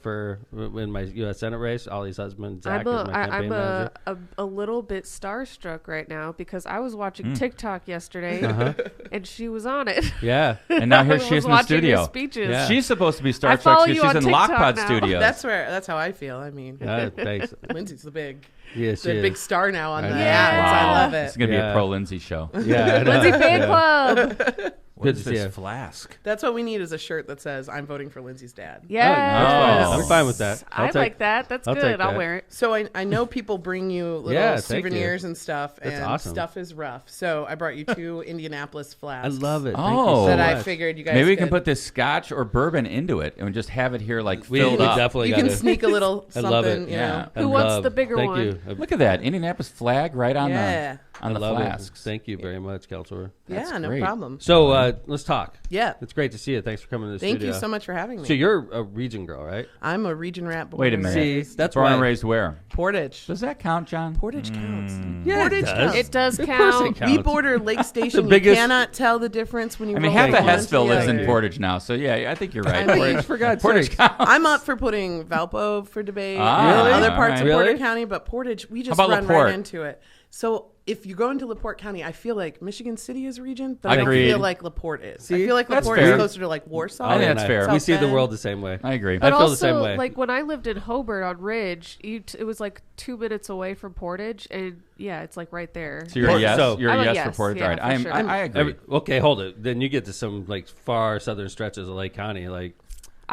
running in my U.S. Senate race. Ollie's husband Zach is my campaign I'm manager. a little bit starstruck right now because I was watching TikTok yesterday and she was on it. Yeah, And now here she I is was in the watching your studio. speeches. Yeah. She's supposed to be I Star follow Trek. you She's on in TikTok Lockpod now. Studios. That's how I feel. I mean, thanks. Lindsay's the big Yes, the she big is. star now on I the know. ads. I love It's it. going to be Yeah. a pro Lindsay show. Yeah, I know. Lindsay fan Yeah. club. What Good is to see this you. flask? That's what we need is a shirt that says "I'm voting for Lindsay's dad." Yes. Oh. I'm fine with that. I like that. That's I'll take good. I'll that. wear it. So I know people bring you little Yeah, thank you. souvenirs and stuff, That's and awesome. stuff is rough. So I brought you 2 Indianapolis I flasks. love it. Oh. Thank you so That I much. figured you guys. Maybe we can could- put this scotch or bourbon into it and just have it here like We filled up. definitely You got can to. sneak a little I something. love it. You Yeah. know. I Who wants love- the bigger Thank one? you. Look at that Indianapolis flag right on Yeah. the on I the love flasks. it. Thank you very much, Councillor. Yeah, no great. problem. So let's talk. Yeah. It's great to see you. Thanks for coming to the Thank studio. you so much for having me. So you're a region girl, right? I'm a region rat. Wait a born minute. See, raised- that's Born why. and raised where? Portage. Does that count, John? Portage counts. Yeah, Portage it does. counts. It does Of course it count. counts. We border Lake Station. biggest- You cannot tell the difference when you. I mean, roll half from of one to Hessville the lives in other. Portage now, so yeah, I think you're right. I mean, Portage, For God's Portage sakes. counts. I'm up for putting Valpo for debate. Ah, and other all parts right. of Porter Really? County, but Portage, we just about run LaPorte? right into it. So if you go into LaPorte County, I feel like Michigan City is a region, but Agreed. I feel like LaPorte is. I See, feel like that's LaPorte fair. is closer to like Warsaw. I think and that's fair. We see the Bend. world the same way. I agree. I But feel also, the same way. like when I lived in Hobart on Ridge, it was like 2 minutes away from Portage, and yeah, it's like right there. So you're a yes. So- You're I'm a a yes, yes, for Portage. yeah, All right. for sure. I agree. Okay, hold it. Then you get to some like far southern stretches of Lake County, like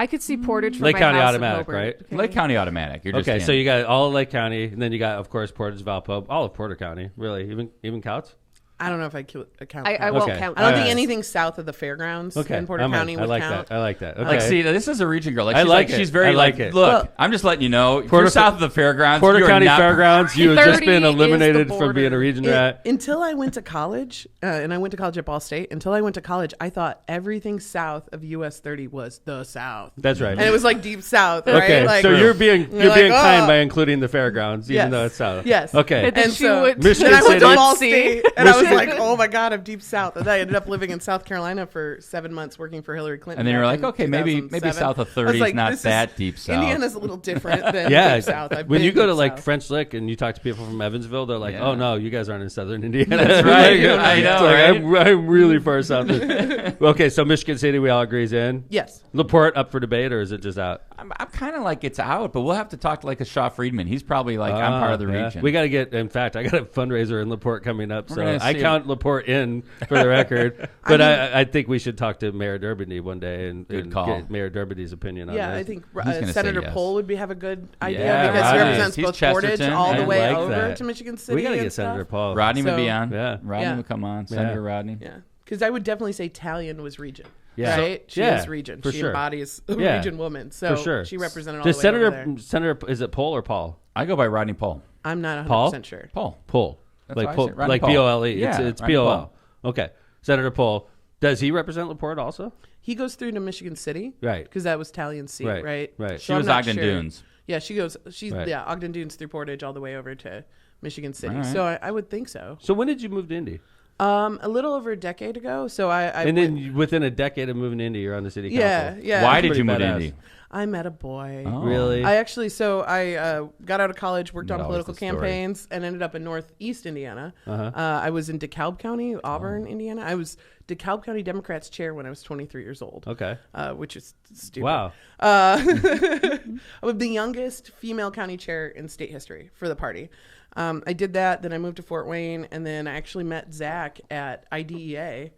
I could see Portage from Lake my County house automatic, in Hobart. right? Okay. Lake County automatic. You're just okay. in. So you got all of Lake County, and then you got, of course, Portage, Valpo, all of Porter County. Really, even Couts. I don't know if I count. I that. won't Okay. count. I don't that. think Alright. anything south of the fairgrounds Okay, in Porter I'm in. County I would like count. that. I like that. Okay. Like, see, this is a region girl. Like, I she's like it. she's very I like it. Look, Well- I'm just letting you know. If you're Porter- south of the fairgrounds, Porter you are County not- Fairgrounds. You have just 30 been is the eliminated from border. being a region rat. Until I went to college, and I went to college at Ball State. Until I went to college, I thought everything south of US 30 was the South, That's right. and it was like deep South, right? Okay, Like, so you're being You're being like, kind oh. by including the fairgrounds, even Yes. though it's south. Yes. Okay. And then And she so- went Michigan Then I went to City. Ball Muncie. State, and I was like, "Oh my God, I'm deep south." And I ended up living in South Carolina for 7 months, working for Hillary Clinton. And then you're back like, in okay, maybe 2007. south of I 30 was like, is not this that deep south. Indiana's a little different than Yeah, deep south. I've when been you go to deep like south. French Lick and you talk to people from Evansville, they're like, Yeah. "Oh no, you guys aren't in Southern Indiana." That's right. Like, I know, it's like, right? I'm really far south. Okay, so Michigan City, we all agree is in. Yes. LaPorte up for debate, or is it just out? I'm kind of like it's out, but we'll have to talk to like a Shaw Friedman. He's probably like, I'm part of the Yeah. region. We got to get. In fact, I got a fundraiser in LaPorte coming up, so gonna I see count LaPorte in for the record. But I think we should talk to Mayor Durbiny one day and call. get Mayor Durbiny's opinion on Yeah, this. I think gonna say Senator yes. Pohl would have a good idea Yeah, because Rodney. he represents He's both Portage Chesterton. all the I way like over that. to Michigan City. we got to and get Senator stuff. Paul. Rodney would So- be on. Yeah. Rodney Yeah. would come on. Senator Rodney. Yeah, because I would definitely say Talion was region. Yeah. Right? She Yeah, is region. for She sure. embodies a Yeah, region woman. So for sure. she represented all Does the way over there. Senator is it Paul or Paul? I go by Rodney Pohl. I'm not 100% Paul? sure. Paul. Paul. That's Like what I Paul, say, Rodney like Paul. P-O-L-E. Yeah, It's Rodney P-O-L. Paul. Okay. Senator Paul. Does he represent LaPorte also? He goes through to Michigan City. Right. Because that was Talion's seat, Right, right? right. So She I'm was not Ogden sure. Dunes. Yeah, she's Right. Ogden Dunes through Portage all the way over to Michigan City. All right. So I would think so. So when did you move to Indy? A little over a decade ago. So I And then within a decade of moving to Indy, you're on the city council. yeah. Why did Pretty you move to badass. Indy? I met a boy. Oh. Really? I actually, I got out of college, worked Not on always political the story. campaigns, and ended up in Northeast Indiana. Uh-huh. I was in DeKalb County, Auburn, Indiana. I was DeKalb County Democrats chair when I was 23 years old. Okay. Which is stupid. Wow. I was the youngest female county chair in state history for the party. I did that. Then I moved to Fort Wayne, and then I actually met Zach at IDEA.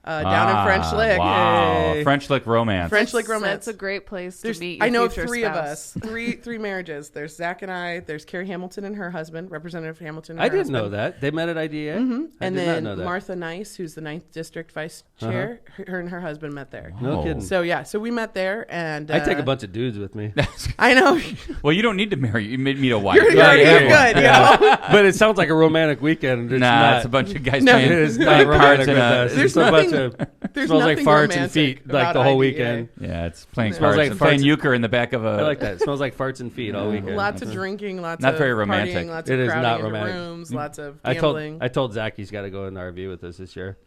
Down in French Lick. Wow. Hey. French Lick romance. French Lick romance. That's a great place There's, to meet your I know future three of spouse. us. Three marriages. There's Zach and I. There's Carrie Hamilton and her husband, Representative Hamilton. And I her didn't know husband. that. They met at IDEA? Mm-hmm. I And did then not know that. Martha Nice, who's the 9th District Vice Chair, her and her husband met there. No Oh. kidding. So yeah, so we met there, and I take a bunch of dudes with me. I know. Well, you don't need to marry. You meet a wife. You're good. Yeah. Yo. But it sounds like a romantic weekend. It's Nah, not. it's a bunch of guys No. playing, It is not playing cards romantic in with a. us. There's It's a bunch nothing- of There's smells like nothing farts and romantic feet like about the whole IDEA. weekend. Yeah, it's playing Smells cards like and playing farts. euchre in the back of a. I like that. It smells like farts and feet all weekend. Lots of drinking, lots Not of very romantic. partying, lots It of is crowding not into romantic. rooms, lots of I gambling. told Zach he's got to go in the RV with us this year.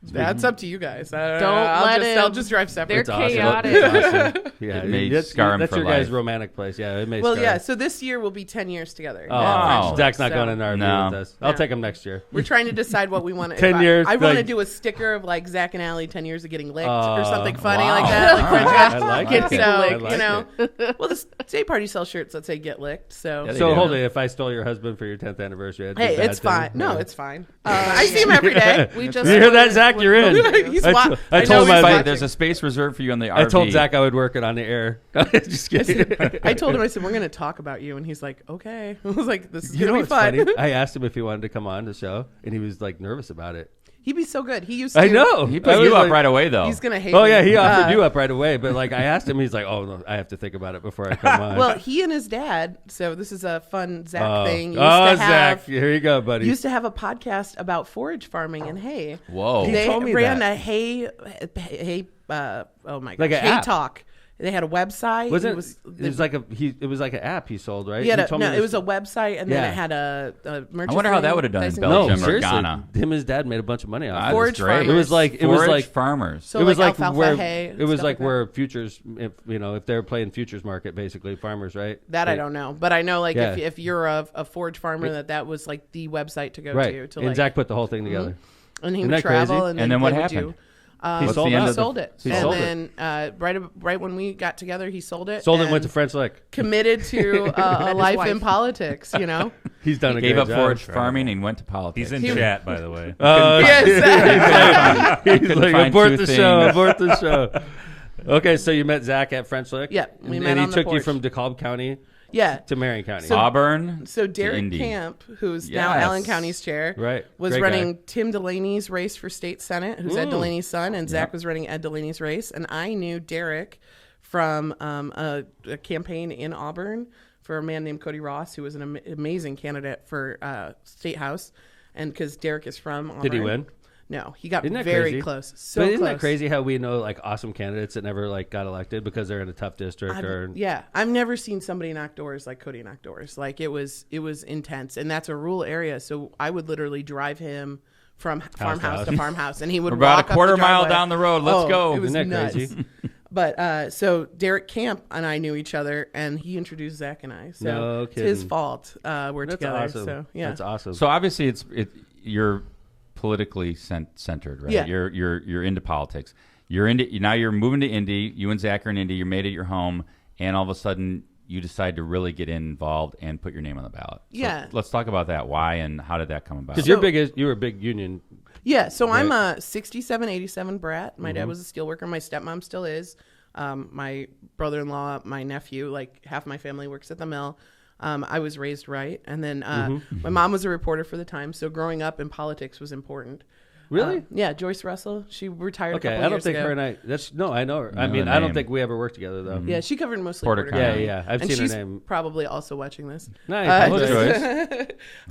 That's up to you guys. Don't I'll let just, him. I'll just drive separate. They're It's awesome. chaotic. It's awesome. Yeah, It may that's, scar him that's for your guys' life. romantic place. Yeah, it may. Well, scar yeah. him. So this year will be 10 years together. Oh, at wow. French Lick, Zach's not so going in the RV No. with us. I'll Yeah. take him next year. We're trying to decide what we want to. 10 years, I want to like- do a sticker of like Zach and Allie 10 years of getting licked or Oh, something funny wow. like that. Like All French right. Lick. I like Get it. so, I like you know. it. Well, the state party sells shirts that say "Get Licked." So Yeah, they So do. hold it. If I stole your husband for your 10th anniversary, I'd do hey, a bad it's thing. fine. No, Yeah. it's fine. I see him every day. We You just hear that, went Zach? with You're in. the- He's I wa- t- I I know told he's my- watching. There's a space reserved for you on the RV. I told Zach I would work it on the air. Just kidding. I told him, I said, we're going to talk about you. And he's like, okay. I was like, this is You know going to be what's fun. funny? I asked him if he wanted to come on the show, and he was like nervous about it. He'd be so good. He used to. I know. He I put was you up like- right away, though. He's going to hate Oh me. yeah, he offered you up right away. But like I asked him, he's like, "Oh no, I have to think about it before I come on." Well, he and his dad, so this is a fun Zach oh, thing. Zach, here you go, buddy. Used to have a podcast about forage farming and hay. Whoa. He They told me ran that. a hay, oh my gosh, Like an hay app. talk. They had a website. Wasn't It it was like it was like an app he sold, right? he had He a, told no, me it was a website, and then Yeah. it had a merchant. I wonder how that would have done in thing. Belgium. no, or seriously. Ghana. Him and his dad made a bunch of money off. Ah, it. Forage that's great. farmers. It was like Forage farmers. So it was like alfalfa, where hay, it was stuff like that. where futures, if they're playing futures market, basically farmers, right? That I don't know, but I know like Yeah. if you're a forage farmer, that was like the website to go Right. to And like, Zach put the whole thing together. and he Isn't would that travel, crazy? and then what they would happened? do- He sold it. sold it. He and sold it. then right when we got together, he sold it. Sold it, and went and to French Lick. committed to a his life wife. in politics. You know. He's done a Gave great up job. forage farming and went to politics. He's in chat, by the way. Yes. He's like, find abort two the things. show, abort the show. Okay, so you met Zach at French Lick? Yeah, we and, met and he on the took you porch. from DeKalb County Yeah. to Marion County. Auburn. So Derek Indy. Camp, who's now Yes. Allen County's chair, Right. was Great running guy. Tim Delaney's race for state senate, who's Ed Delaney's son, and Zach was running Ed Delaney's race. And I knew Derek from a campaign in Auburn for a man named Cody Ross, who was an amazing candidate for state house. And because Derek is from Auburn. Did he win? No, he got Isn't that very crazy? close. So but isn't close. that crazy how we know like awesome candidates that never like got elected because they're in a tough district or Yeah, I've never seen somebody knock doors like Cody knocked doors. Like it was intense, and that's a rural area. So I would literally drive him from farmhouse to farmhouse, and he would We're about walk a quarter up the mile driveway. down the road. Let's go. It was Isn't that nuts. crazy? But so Derek Camp and I knew each other, and he introduced Zach and I. So No it's his kidding. fault. We're That's together. awesome. So yeah, That's awesome. So obviously, you're politically centered, right? Yeah. You're into politics. Now you're moving to Indy. You and Zach are in Indy. You're made at your home, and all of a sudden you decide to really get involved and put your name on the ballot. So Yeah. let's talk about that. Why and how did that come about? Because So- you were a big union. Yeah, so I'm Right. a 67, 87 brat. My dad was a steelworker. My stepmom still is. My brother-in-law, my nephew, like half my family works at the mill. I was raised right. And then my mom was a reporter for the Times. So growing up in politics was important. Really? Yeah, Joyce Russell. She retired a Okay, couple I don't years think ago. her and I. I know her. I Know mean, the I don't name. think we ever worked together though. Yeah, she covered mostly Porter Porter County. County. Yeah, I've and seen her she's name. probably also watching this. Nice. Uh, Hello, Joyce.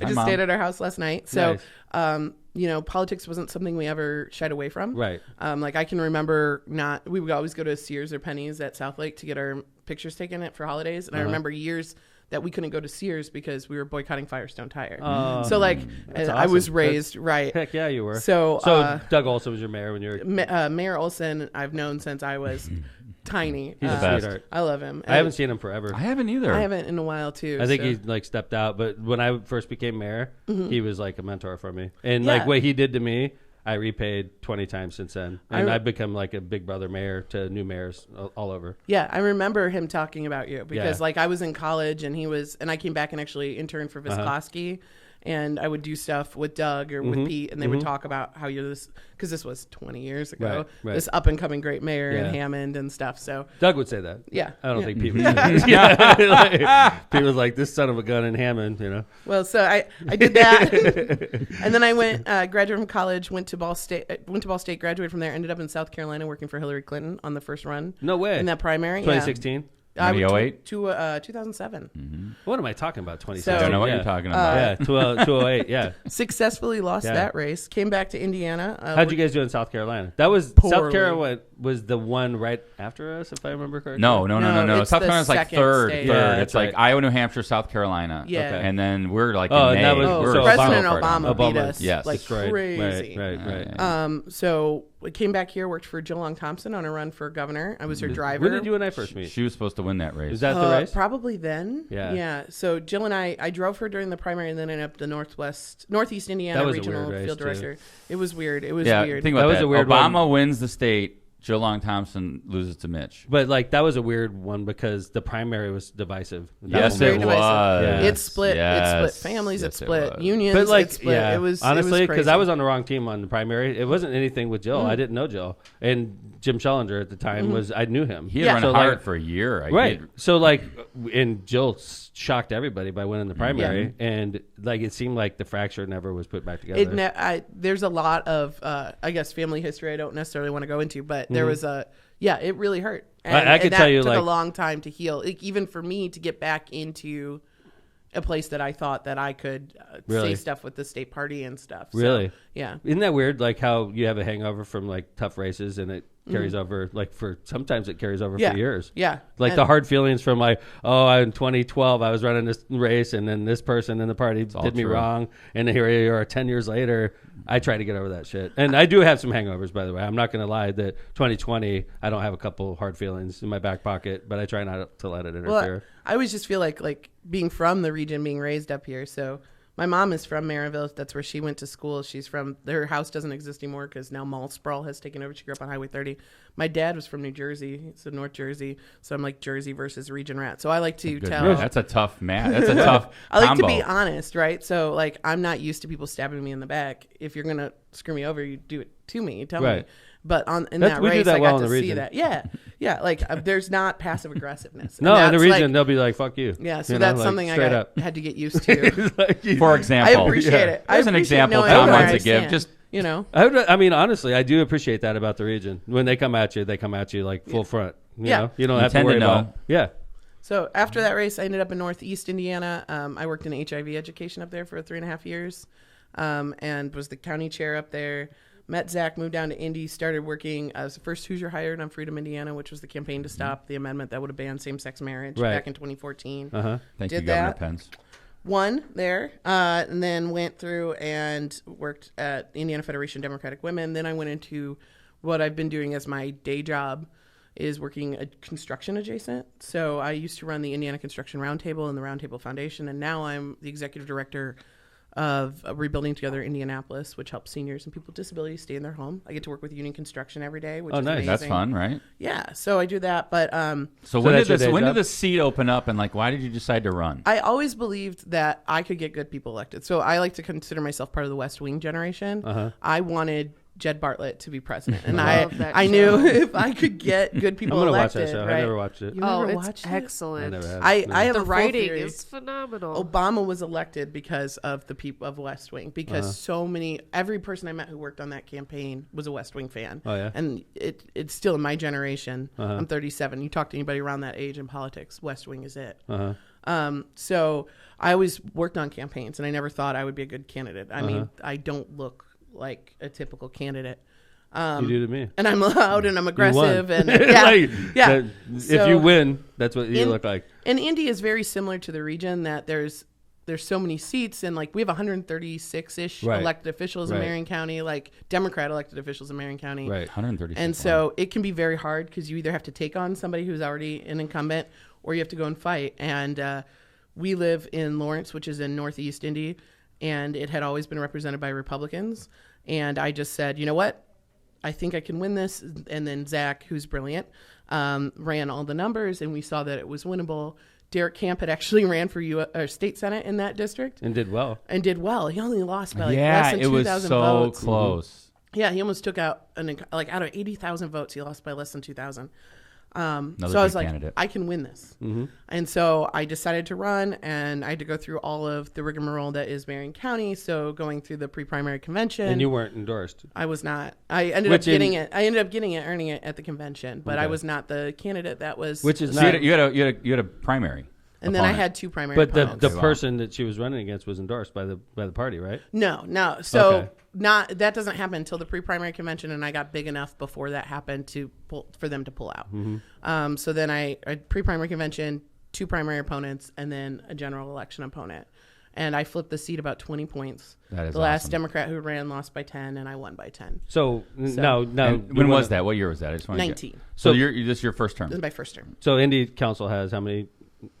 I just Mom. stayed at our house last night. So, Nice. politics wasn't something we ever shied away from. Right. Like I can remember we would always go to Sears or Penny's at South Lake to get our pictures taken for holidays. And I remember years that we couldn't go to Sears because we were boycotting Firestone Tire. So like That's I was awesome. raised right. Heck yeah, you were. So, Doug Olson was your mayor when you were. Mayor Olson, I've known since I was tiny. He's a best. sweetheart. I love him. I haven't seen him forever. I haven't either. I haven't in a while too. I think so. he like stepped out, but when I first became mayor, he was like a mentor for me, and Yeah. like what he did to me, I repaid 20 times since then. And I've become like a big brother mayor to new mayors all over. Yeah, I remember him talking about you because Yeah. like I was in college and I came back and actually interned for Visclosky. And I would do stuff with Doug or with Pete, and they would talk about how you're this, because this was 20 years ago, Right. this up and coming great mayor in Yeah. Hammond and stuff. So Doug would say that. yeah, I don't yeah. think Pete would say that. Yeah. Like, Pete was like, this son of a gun in Hammond, you know. Well, so I did that, and then I went graduated from college, went to Ball State, graduated from there, ended up in South Carolina working for Hillary Clinton on the first run. No way. In that primary, 2016? Yeah. 2008? 2007. What am I talking about? I 2016? don't know what Yeah. you're talking about. Yeah, 2008, yeah. Successfully lost Yeah. that race. Came back to Indiana. How'd you guys do in South Carolina? That was Poorly. South Carolina was the one right after us, if I remember correctly. No. it's South the Carolina's like second third. state. Yeah, It's that's like right. Iowa, New Hampshire, South Carolina. Yeah. Okay. And then we're like Oh, in and that May. was- Oh, We're so President so far down. Obama beat Obama. us Yes. like That's right. crazy. Right. So I came back here, worked for Jill Long Thompson on a run for governor. I was her driver. When did you and I first meet? She was supposed to win that race. Is that the race? Probably then. Yeah. Yeah. So Jill and I drove her during the primary and then ended up the Northeast Indiana That was a regional weird race, field too. director. It was weird. It was yeah, weird. think about That was that. a weird Obama wins the state. Joe Long Thompson loses to Mitch. But like that was a weird one because the primary was divisive. Yes, That very it one- divisive. was. Yeah. It split. Yes. It split families. Yes, it split was. unions. But like, it split. yeah, It was honestly because I was on the wrong team on the primary. It wasn't anything with Jill. I didn't know Jill, and Jim Schellinger at the time was. I knew him. He had Yeah. run So, hard like- for a year. Right. So like, and Jill shocked everybody by winning the primary, and like it seemed like the fracture never was put back together. There's a lot of I guess family history I don't necessarily want to go into, but there was it really hurt. And, I could and that tell you, took like- a long time to heal. Like, even for me to get back into a place that I thought that I could Really? say stuff with the state party and stuff. So, Really? yeah. Isn't that weird? Like how you have a hangover from like tough races, and it carries over. Like sometimes it carries over Yeah. for years. Yeah. Like And- the hard feelings from like, in 2012 I was running this race, and then this person in the party all did me true. wrong, and here you are 10 years later. I try to get over that shit, and I do have some hangovers. By the way, I'm not going to lie that 2020 I don't have a couple hard feelings in my back pocket, but I try not to let it interfere. Well, I always just feel like being from the region, being raised up here. So my mom is from Maryville. That's where she went to school. She's from, her house doesn't exist anymore because now mall sprawl has taken over. She grew up on Highway 30. My dad was from New Jersey, so North Jersey. So I'm like Jersey versus region rat. So I like to Good. tell. That's a tough match. That's a tough I like combo. to be honest, right? So like I'm not used to people stabbing me in the back. If you're gonna screw me over, you do it to me. You tell me. Right. But in That's- that we do race, that I well got in to the see region. that. Yeah. Like there's not passive aggressiveness. no, in the that's, region like, they'll be like, "Fuck you." yeah. So You know, that's like, something straight up. had to get used to. Like, For example, I appreciate it. I There's an appreciate example knowing Tom where wants I to give. stand, Just you know. I mean, honestly, I do appreciate that about the region. When they come at you, they come at you like full front. You Yeah. know? You don't You have to tend to worry know. about. Yeah. So after that race, I ended up in Northeast Indiana. I worked in HIV education up there for 3.5 years, and was the county chair up there. Met Zach, moved down to Indy, started working as the first Hoosier hired on Freedom, Indiana, which was the campaign to stop the amendment that would have banned same-sex marriage Right. back in 2014. thank you, Did Governor that. Pence. Won there, and then went through and worked at the Indiana Federation of Democratic Women. Then I went into what I've been doing as my day job, is working at construction adjacent. So I used to run the Indiana Construction Roundtable and the Roundtable Foundation, and now I'm the executive director of Rebuilding Together Indianapolis, which helps seniors and people with disabilities stay in their home. I get to work with union construction every day, which Oh, is nice. amazing. That's fun, right? Yeah, so I do that, but So when that's did your day when job? did the seat open up, and like why did you decide to run? I always believed that I could get good people elected. So I like to consider myself part of the West Wing generation. I wanted Jed Bartlett to be president, and Love that I show. knew if I could get good I'm people gonna watch elected, that show. right? I never watched it. You Oh, never it's watched it? I excellent. never have. I No. have The a full writing theory. is phenomenal. Obama was elected because of the people of West Wing, because every person I met who worked on that campaign was a West Wing fan. Oh, yeah? And it's still in my generation. I'm 37. You talk to anybody around that age in politics, West Wing is it. So I always worked on campaigns, and I never thought I would be a good candidate. I mean, I don't look like a typical candidate. You do to me. And I'm loud and I'm You aggressive won. and yeah, Like, yeah. that- if So- you win, that's what you In- look like. And Indy is very similar to the region, that there's so many seats, and like we have 136-ish Right. elected officials in Right. Marion County, like Democrat elected officials in Marion County. Right. 136. And so it can be very hard because you either have to take on somebody who's already an incumbent, or you have to go and fight. And we live in Lawrence, which is in Northeast Indy, and it had always been represented by Republicans. And I just said, you know what? I think I can win this. And then Zach, who's brilliant, ran all the numbers, and we saw that it was winnable. Derek Camp had actually ran for state senate in that district. And did well. He only lost by less than 2,000 votes. It was so close. Yeah, he almost took out, out of 80,000 votes, he lost by less than 2,000. So I was like, candidate. I can win this. And so I decided to run, and I had to go through all of the rigmarole that is Marion County. So going through the pre-primary convention. And you weren't endorsed. I was not. I ended up getting it, earning it at the convention, but I was not the candidate that was. Which is not. You had a primary. And then I had two primary But opponents. the person that she was running against was endorsed by the party, right? No. So Okay. that doesn't happen until the pre-primary convention, and I got big enough before that happened for them to pull out. So then I pre-primary convention, two primary opponents, and then a general election opponent. And I flipped the seat about 20 points. That is the last awesome. Democrat who ran lost by 10, and I won by 10. So now When was that? What year was that? I just want 19. So this is your first term. This is my first term. So Indy Council has how many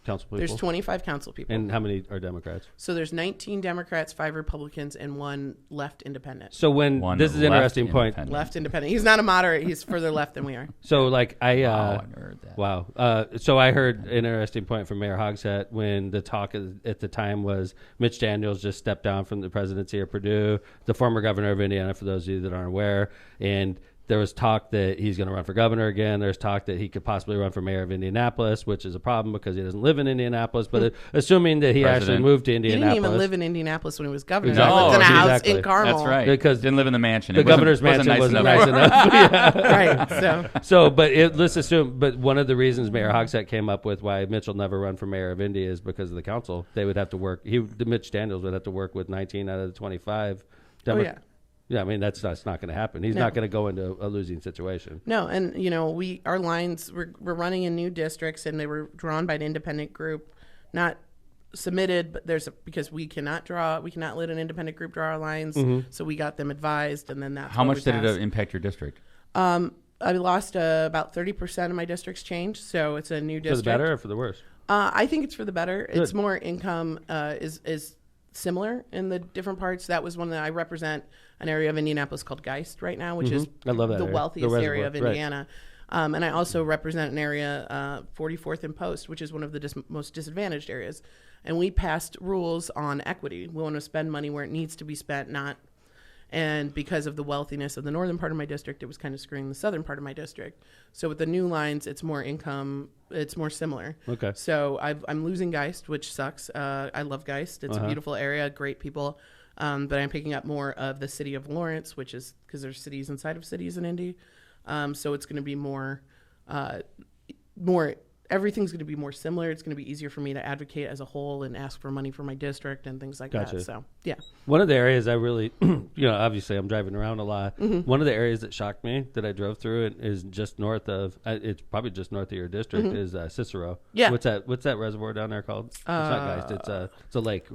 council people? There's 25 council people. And how many are Democrats? So there's 19 Democrats, 5 Republicans, and 1 left independent. So this is an interesting point. Left independent. He's not a moderate. He's further left than we are. So like I heard that. Wow. So I heard an interesting point from Mayor Hogsett when the talk at the time was Mitch Daniels just stepped down from the presidency of Purdue, the former governor of Indiana, for those of you that aren't aware, and there was talk that he's going to run for governor again. There's talk that he could possibly run for mayor of Indianapolis, which is a problem because he doesn't live in Indianapolis. But assuming that he actually moved to Indianapolis. He didn't even live in Indianapolis when he was governor. Exactly. He lived in a house Exactly. in Carmel. That's right. Because didn't live in the mansion. The governor's mansion wasn't nice enough. Yeah. Right. But let's assume. But one of the reasons Mayor Hogsett came up with why Mitch will never run for mayor of Indy is because of the council. They would have to work. Mitch Daniels would have to work with 19 out of the 25. Yeah, I mean that's not going to happen. He's not going to go into a losing situation. No, and our lines we're running in new districts, and they were drawn by an independent group, not submitted, but because we cannot let an independent group draw our lines, so we got them advised, and then that's how much did it impact your district? I lost about 30% of my district's change, so it's a new district. For the better or for the worse? I think it's for the better. Good. It's more income is similar in the different parts. That was one that I represent an area of Indianapolis called Geist right now, which is I love that the area. wealthiest The area of reservoir, Indiana. And I also represent an area, 44th and Post, which is one of the most disadvantaged areas. And we passed rules on equity. We want to spend money where it needs to be spent, and because of the wealthiness of the northern part of my district, it was kind of screwing the southern part of my district. So with the new lines, it's more income. It's more similar. Okay. So I'm losing Geist, which sucks. I love Geist. It's a beautiful area, great people. But I'm picking up more of the city of Lawrence, which is because there's cities inside of cities in Indy. So it's going to be more. Everything's going to be more similar. It's going to be easier for me to advocate as a whole and ask for money for my district and things like that. So, yeah. One of the areas I really, obviously I'm driving around a lot. One of the areas that shocked me that I drove through it is just north of, it's probably just north of your district, is Cicero. Yeah. What's that reservoir down there called? It's not Geist. It's a lake,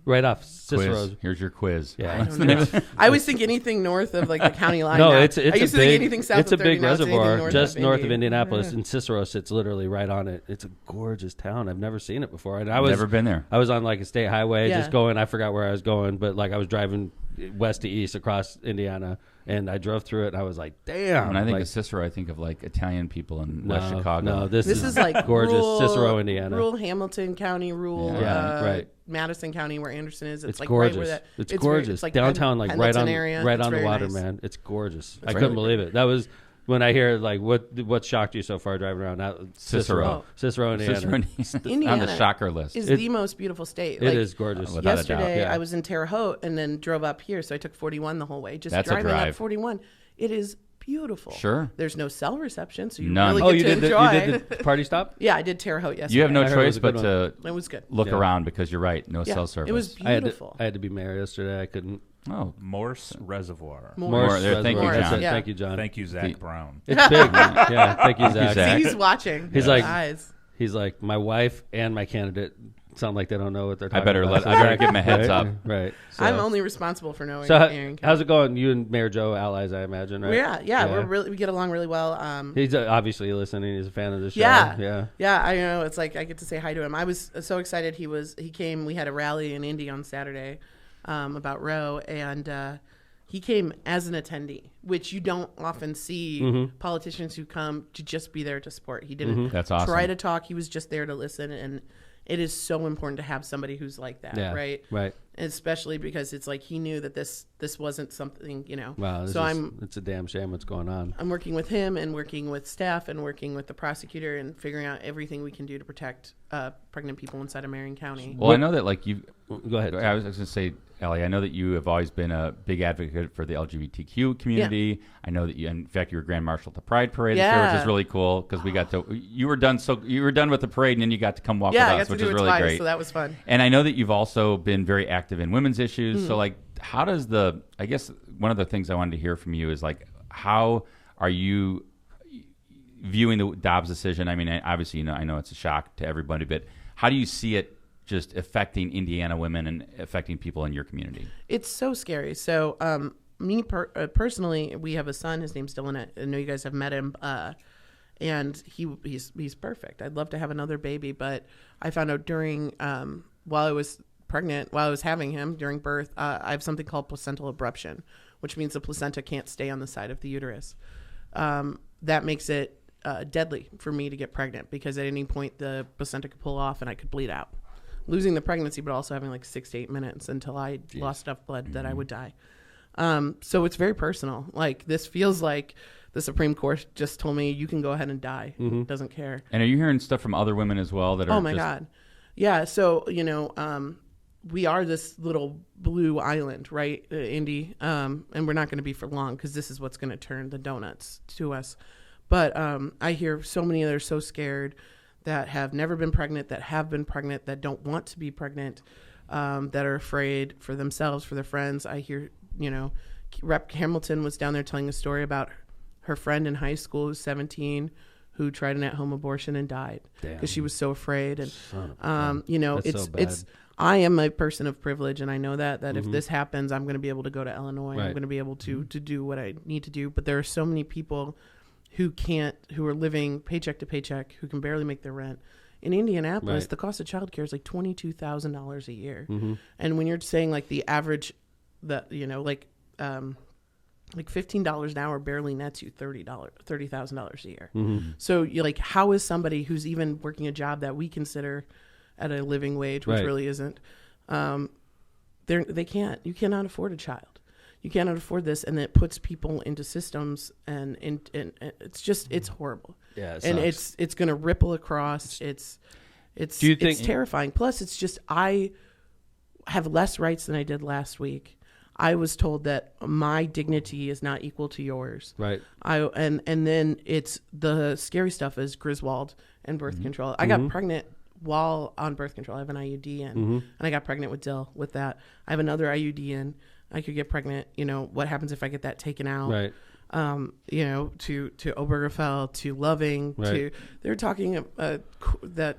right off Cicero's. Quiz. Here's your quiz. Yeah. I don't know. I always think anything north of the county line. No, now. it's I used a to big, think anything south it's a of 30 big miles, anything reservoir just north of Indy. Indianapolis, and Cicero sits literally right on it. It's a gorgeous town. I've never seen it before, and I was Never been there. I was on like a state highway, Yeah. just going. I forgot where I was going, but like I was driving west to east across Indiana, and I drove through it. And I was like, damn. When I think like, of Cicero, I think of like Italian people in West no, Chicago. No, this Is like gorgeous rural, Cicero, Indiana. rural Hamilton County, rural right. Madison County, where Anderson is. It's like gorgeous. Right where that, it's gorgeous. It's like downtown, like right Pendleton on, area. right It's on the very water, nice. man. It's gorgeous. I It's couldn't really believe it. That was when I hear like what shocked you so far driving around. Cicero. Cicero, Indiana. Cicero on Indiana the shocker list. is It- the most beautiful state. It is gorgeous. Without a doubt. Yesterday, Yeah. I was in Terre Haute and then drove up here, so I took 41 the whole way. Just That's a driving up drive. 41, it is beautiful. Sure. There's no cell reception, so you None. really You get to did enjoy. you did the party stop? Yeah, I did Terre Haute yesterday. You have no I heard it was choice a but good to It was good. look Yeah. around because you're right. No Yeah, cell service. It was beautiful. I had to be mayor yesterday. I couldn't. Oh, Morse Reservoir. More there. Thank you, Morse, John. yeah. Thank you, John. Thank you, Zach Brown. It's big. Yeah, thank you, Zach. Zach. See, he's watching. He's His like- eyes. He's like, my wife and my candidate sound like they don't know what they're talking better about. give him a heads up. Right. So, I'm only responsible for knowing. So Aaron how's it going? You and Mayor Joe allies, I imagine, right? Yeah. We get along really well. He's obviously listening. He's a fan of the show. Yeah. I know. It's like I get to say hi to him. I was so excited. He came. We had a rally in Indy on Saturday about Roe, and He came as an attendee, which you don't often see politicians who come to just be there to support. He didn't That's awesome. try to talk. He was just there to listen. And it is so important to have somebody who's like that, right? Right. Especially because it's like he knew that this wasn't something, Wow. So it's a damn shame what's going on. I'm working with him and working with staff and working with the prosecutor and figuring out everything we can do to protect pregnant people inside of Marion County. Well, I know that like you. Go ahead. I was going to say, Ellie, I know that you have always been a big advocate for the LGBTQ community. Yeah. I know that in fact, you were Grand Marshal at the Pride Parade this year, which is really cool because we got to. You were done with the parade, and then you got to come walk with us, which is really twice, great. So that was fun. And I know that you've also been very active in women's issues. So like, how does I guess one of the things I wanted to hear from you is like, how are you viewing the Dobbs decision? I mean, obviously, I know it's a shock to everybody, but how do you see it just affecting Indiana women and affecting people in your community? It's so scary. So me personally, we have a son. His name's Dylan. I know you guys have met him. And he's perfect. I'd love to have another baby, but I found out during while I was pregnant, while I was having him during birth, I have something called placental abruption, which means the placenta can't stay on the side of the uterus. That makes it deadly for me to get pregnant because at any point the placenta could pull off and I could bleed out, losing the pregnancy, but also having like 6 to 8 minutes until I lost enough blood that I would die. So it's very personal. Like this feels like the Supreme Court just told me you can go ahead and die. Doesn't care. And are you hearing stuff from other women as well that are? Oh my God. Yeah. So, we are this little blue island, right, Indy? And we're not going to be for long because this is what's going to turn the donuts to us. But I hear so many that are so scared that have never been pregnant, that have been pregnant, that don't want to be pregnant, that are afraid for themselves, for their friends. I hear, Rep. Hamilton was down there telling a story about her friend in high school who's 17 who tried an at-home abortion and died because she was so afraid. And, it's I am a person of privilege, and I know that if this happens, I'm going to be able to go to Illinois. I'm going to be able to do what I need to do. But there are so many people who are living paycheck to paycheck, who can barely make their rent. In Indianapolis, the cost of childcare is like $22,000 a year. And when you're saying like the average, like $15 an hour barely nets you $30,000 a year. So you're like, how is somebody who's even working a job that we consider at a living wage, which really isn't, you cannot afford a child. You cannot afford this, and it puts people into systems, and it's horrible. Yeah, and it's going to ripple across. It's terrifying. Plus, it's just I have less rights than I did last week. I was told that my dignity is not equal to yours. Right. And then it's the scary stuff is Griswold and birth control. I got pregnant while on birth control. I have an IUD in, and I got pregnant with Dill with that. I have another IUD in. I could get pregnant. What happens if I get that taken out? Right. To Obergefell, to Loving, to they're talking that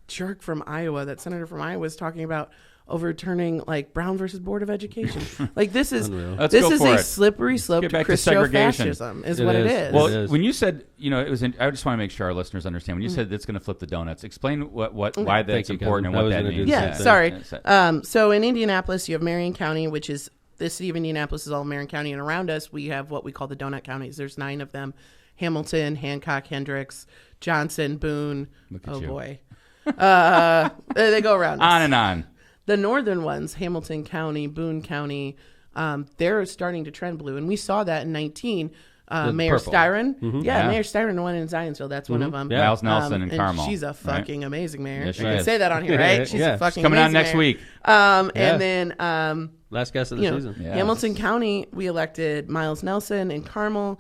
jerk from Iowa, that senator from Iowa was talking about overturning like Brown versus Board of Education. Like this is a slippery slope to Christo-fascism is what it is. Well, when you said, it was, I just want to make sure our listeners understand. When you said it's going to flip the donuts, explain why that's important and what that means. Yeah, sorry. So in Indianapolis, you have Marion County, which is the city of Indianapolis is all Marion County, and around us we have what we call the donut counties. There's 9 of them: Hamilton, Hancock, Hendricks, Johnson, Boone. Boy, they go around on and on. The northern ones, Hamilton County, Boone County, they're starting to trend blue. And we saw that in 19. Mayor Styron. Mayor Styron, the one in Zionsville, that's one of them. Yeah. Miles Nelson and Carmel. She's a fucking amazing mayor. Yes, I can say that on here, right? She's a fucking coming amazing on next mayor. week. And then... last guest of the season. Yes. Hamilton County, we elected Miles Nelson in Carmel.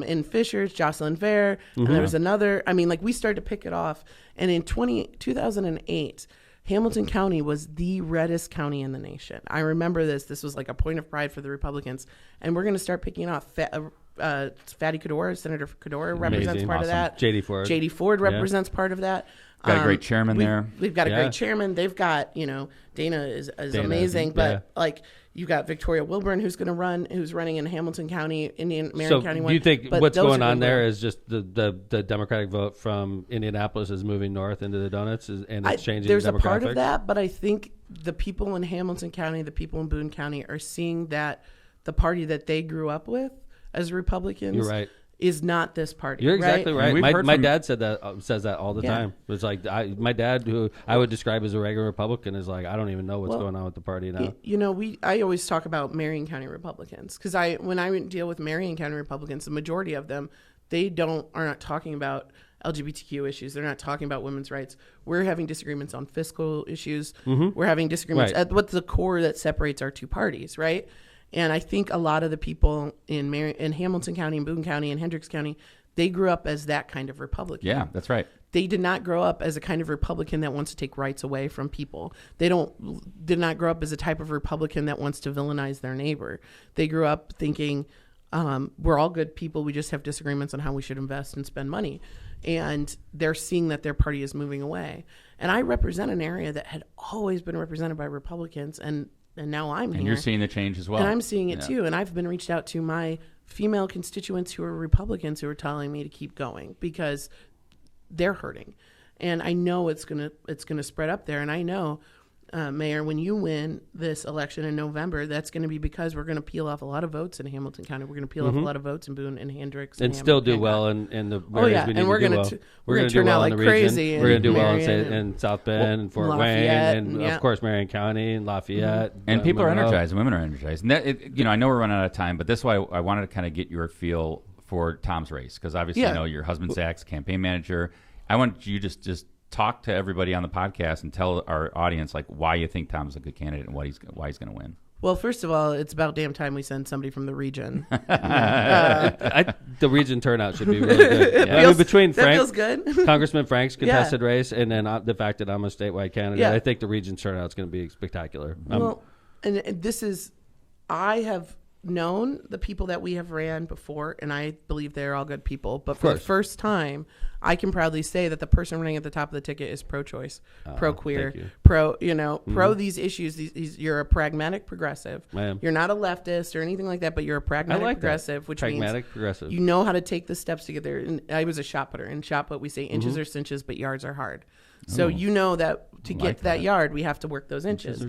In Fishers, Jocelyn Fair. And there was another... we started to pick it off. And in 2008... Hamilton County was the reddest county in the nation. I remember this. This was like a point of pride for the Republicans. And we're going to start picking off Fatty Cadore. Senator Cadore represents part of that. J.D. Ford represents part part of that. Got a great chairman there. We've got a great chairman. They've got, Dana is amazing. But you've got Victoria Wilburn who's running in Hamilton County, Marion County. Do you think what's going on there is just the Democratic vote from Indianapolis is moving north into the donuts and it's changing there's the demographics? A part of that, but I think the people in Hamilton County, the people in Boone County are seeing that the party that they grew up with as Republicans. You're right. Is not this party. You're exactly right. We've heard My from- dad says that all the time. It's like my dad, who I would describe as a regular Republican, is like, I don't even know what's going on with the party now. I always talk about Marion County Republicans because when I deal with Marion County Republicans, the majority of them are not talking about LGBTQ issues. They're not talking about women's rights. We're having disagreements on fiscal issues. We're having disagreements at what's the core that separates our two parties, right? And I think a lot of the people in Hamilton County and Boone County and Hendricks County, they grew up as that kind of Republican. Yeah, that's right. They did not grow up as a kind of Republican that wants to take rights away from people. Did not grow up as a type of Republican that wants to villainize their neighbor. They grew up thinking, we're all good people. We just have disagreements on how we should invest and spend money. And they're seeing that their party is moving away. And I represent an area that had always been represented by Republicans, and now I'm here. And you're seeing the change as well. And I'm seeing it too. And I've been reached out to my female constituents who are Republicans who are telling me to keep going because they're hurting. And I know it's gonna spread up there. And I know, Mayor, when you win this election in November, that's going to be because we're going to peel off a lot of votes in Hamilton County. We're going to peel off a lot of votes in Boone and Hendricks. And still do well in the areas we need and we're to do going well. to We're going to turn do well out in like the region. crazy. We're going to do well Marion in South Bend and Fort Wayne Lafayette and and of course Marion County and Lafayette. And people are Monroe. energized. Women are energized. And that, I know we're running out of time, but this is why I wanted to kind of get your feel for Tom's race because obviously your husband Zach's campaign manager. I want you just talk to everybody on the podcast and tell our audience like why you think Tom's a good candidate and why he's going to win. Well, first of all, it's about damn time we send somebody from the region. The region turnout should be really good. I mean, between that feels good. Congressman Frank's contested race and then the fact that I'm a statewide candidate, Yeah. I think the region turnout is going to be spectacular. Well, and this is, I have known the people that we have ran before, and I believe they're all good people. But for the first time, I can proudly say that the person running at the top of the ticket is pro-choice, pro-queer, pro these issues. You're a pragmatic progressive. You're not a leftist or anything like that, but you're a pragmatic progressive, which means progressive. you know how to take the steps to get there. And I was a shot putter. In shot put, we say inches are cinches, but yards are hard. So you know that to get to that yard, we have to work those inches.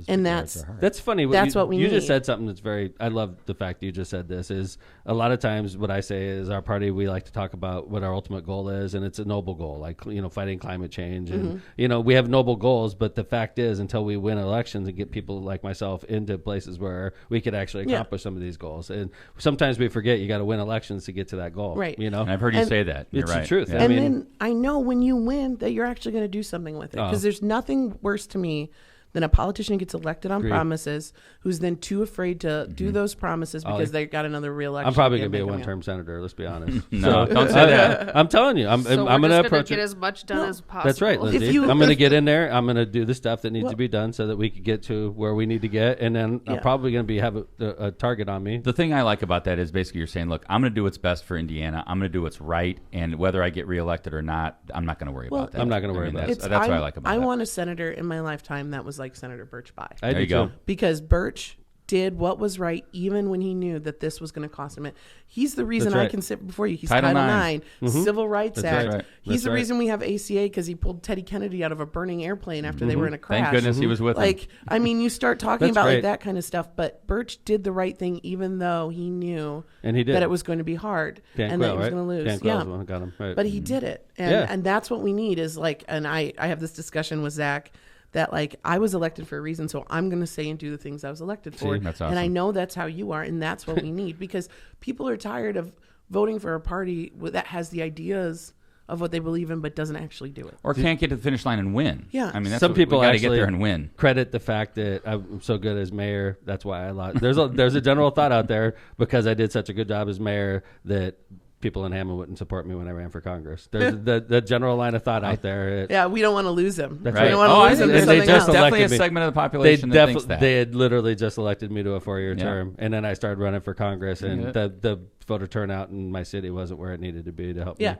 And that's funny. That's what we need. You just need. said something that's very. I love the fact that you just said this. Is a lot of times what I say is our party, we like to talk about what our ultimate goal is, and it's a noble goal, like fighting climate change, and we have noble goals. But the fact is, until we win elections and get people like myself into places where we could actually accomplish some of these goals, and sometimes we forget you got to win elections to get to that goal. Right. And I've heard you say that. You're It's right. the truth. Yeah. And then I know when you win that you're actually going to do something with it, because there's nothing worse to me than a politician who gets elected on promises who's then too afraid to do those promises because they got another re-election. I'm probably going to be a one-term senator. Let's be honest. No, don't say that. I'm telling you, I'm going to approach get it. as much done as possible. That's right, Lindsay. I'm going to get in there. I'm going to do the stuff that needs to be done so that we can get to where we need to get. And then I'm probably going to have a target on me. The thing I like about that is basically you're saying, look, I'm going to do what's best for Indiana. I'm going to do what's right. And whether I get reelected or not, I'm not going to worry about that. I'm not going to worry about it. That's what I like about it. I want a senator in my lifetime that was like Senator Birch Bayh. There you go. Because Birch did what was right even when he knew that this was going to cost him it. He's the reason I can sit before you. He's Title IX, Civil Rights Act. Right. He's the reason we have ACA because he pulled Teddy Kennedy out of a burning airplane after they were in a crash. Thank goodness he was with him. I mean, you start talking about like that kind of stuff, but Birch did the right thing even though he knew that it was going to be hard and that he was going to lose. Got him, right. But he did it. And that's what we need is and I have this discussion with Zach that I was elected for a reason, so I'm going to say and do the things I was elected for. That's awesome. And I know that's how you are, and that's what we need because people are tired of voting for a party that has the ideas of what they believe in but doesn't actually do it. Or can't get to the finish line and win. Yeah. I mean, that's some people got to actually get there and win. Credit the fact that I'm so good as mayor. That's why I lost. There's a general thought out there because I did such a good job as mayor that people in Hammond wouldn't support me when I ran for Congress. There's the general line of thought out there. We don't want to lose them. That's We right. don't want to lose them to something else. Definitely a segment of the population that thinks that. They had literally just elected me to a 4-year term, and then I started running for Congress, and the voter turnout in my city wasn't where it needed to be to help me.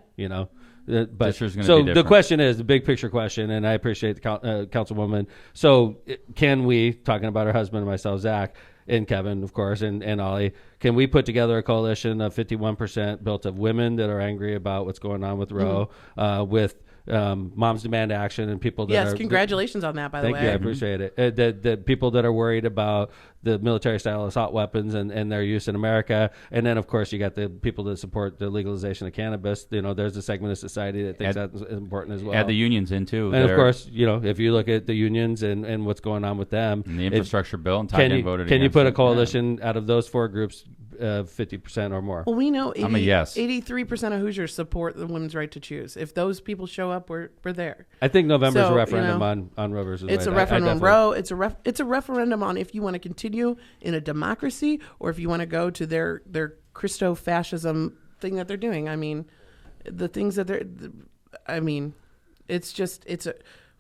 But so the question is the big picture question, and I appreciate the councilwoman. So can we, talking about her husband and myself, Zach, and Kevin, of course, and Ollie, can we put together a coalition of 51% built of women that are angry about what's going on with Roe, with Moms Demand Action and people that Yes, are congratulations on that, by the Thank way. you. I appreciate it. The people that are worried about the military-style assault weapons and their use in America. And then, of course, you got the people that support the legalization of cannabis. There's a segment of society that thinks that's important as well. Add the unions in, too. And, of course, if you look at the unions and what's going on with them. And the infrastructure bill, and can you put a it. coalition out of those 4 groups 50% or more? Well, we know I'm a yes. 83% of Hoosiers support the women's right to choose. If those people show up, we're there. I think November's So, a referendum on Roe versus Wade. It's a referendum on Roe. It's a referendum on if you want to continue in a democracy or if you want to go to their Christo-fascism thing that they're doing. I mean, the things that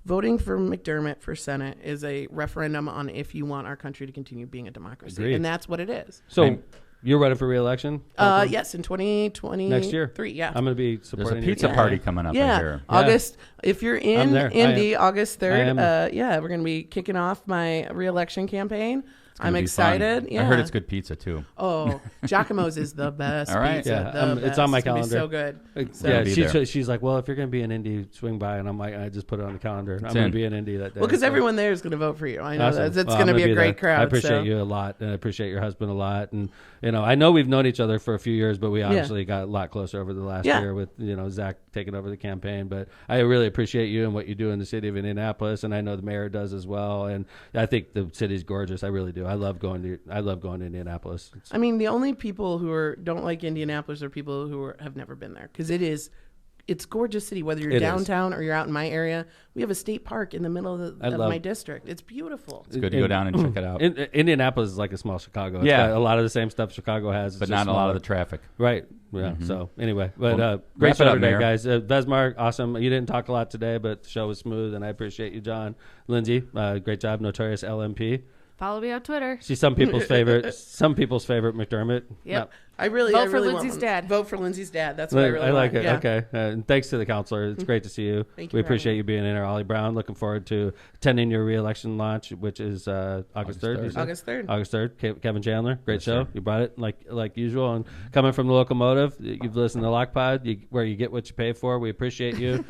voting for McDermott for Senate is a referendum on if you want our country to continue being a democracy. Agreed. And that's what it is. So you're running for re-election? Yes, in 2020. Next year? 3, yeah. I'm going to be There's supporting a pizza you. party coming up Yeah, in here. August. If you're in there. Indy, August I am. 3rd, we're going to be kicking off my re-election campaign. I'm Be excited. fun. Yeah. I heard it's good pizza, too. Oh, Giacomo's is the best. All right. Pizza, Yeah, the it's on my best. Gonna be calendar. so good. So. Yeah, Be there. she's like, well, if you're going to be in Indy, swing by. And I'm like, I just put it on the calendar. I'm going in. to be in Indy that day. Well, because so. everyone there is going to vote for you. I know Awesome. that. It's Well, going to I'm be a great there. crowd. I appreciate so. you a lot, and I appreciate your husband a lot. And I know we've known each other for a few years, but we obviously got a lot closer over the last year with Zach taking over the campaign. But I really appreciate you and what you do in the city of Indianapolis, and I know the mayor does as well. And I think the city's gorgeous. I really do. I love going to Indianapolis. I mean, the only people who don't like Indianapolis are people who have never been there because it's gorgeous city. Whether you're It downtown or you're out in my area, we have a state park in the middle of my district. It's beautiful. It's good to go down and check it out. Indianapolis is like a small Chicago. It's Yeah. got a lot of the same stuff Chicago has, But not a lot of the traffic. Right. Yeah. So anyway, but Well, great wrap it show up, today, Mayor. guys. Vesmar, awesome. You didn't talk a lot today, but the show was smooth, and I appreciate you, John. Lindsay, great job. Notorious LMP. Follow me on Twitter. She's some people's favorite. Some people's favorite McDermott. Yep. I Vote really for want Lindsay's dad. Vote for Lindsay's dad. That's what I really like want. it. Yeah. Okay. And thanks to the counselor. It's great to see you. Thank you We for appreciate having you being in here, Ollie Brown. Looking forward to attending your re-election launch, which is August 3rd. you said? August 3rd. August 3rd. Kevin Chandler, great Yes, show. sir. You brought it like usual. And coming from the locomotive, you've listened to Lockpod, where you get what you pay for. We appreciate you.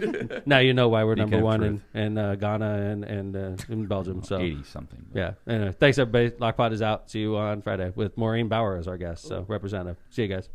Now you know why we're number Beacon of one in Ghana and in Belgium. So 80-something. yeah. Anyway, thanks everybody. Lockpod is out. See you on Friday with Maureen Bauer as our guest. So representative. See you guys.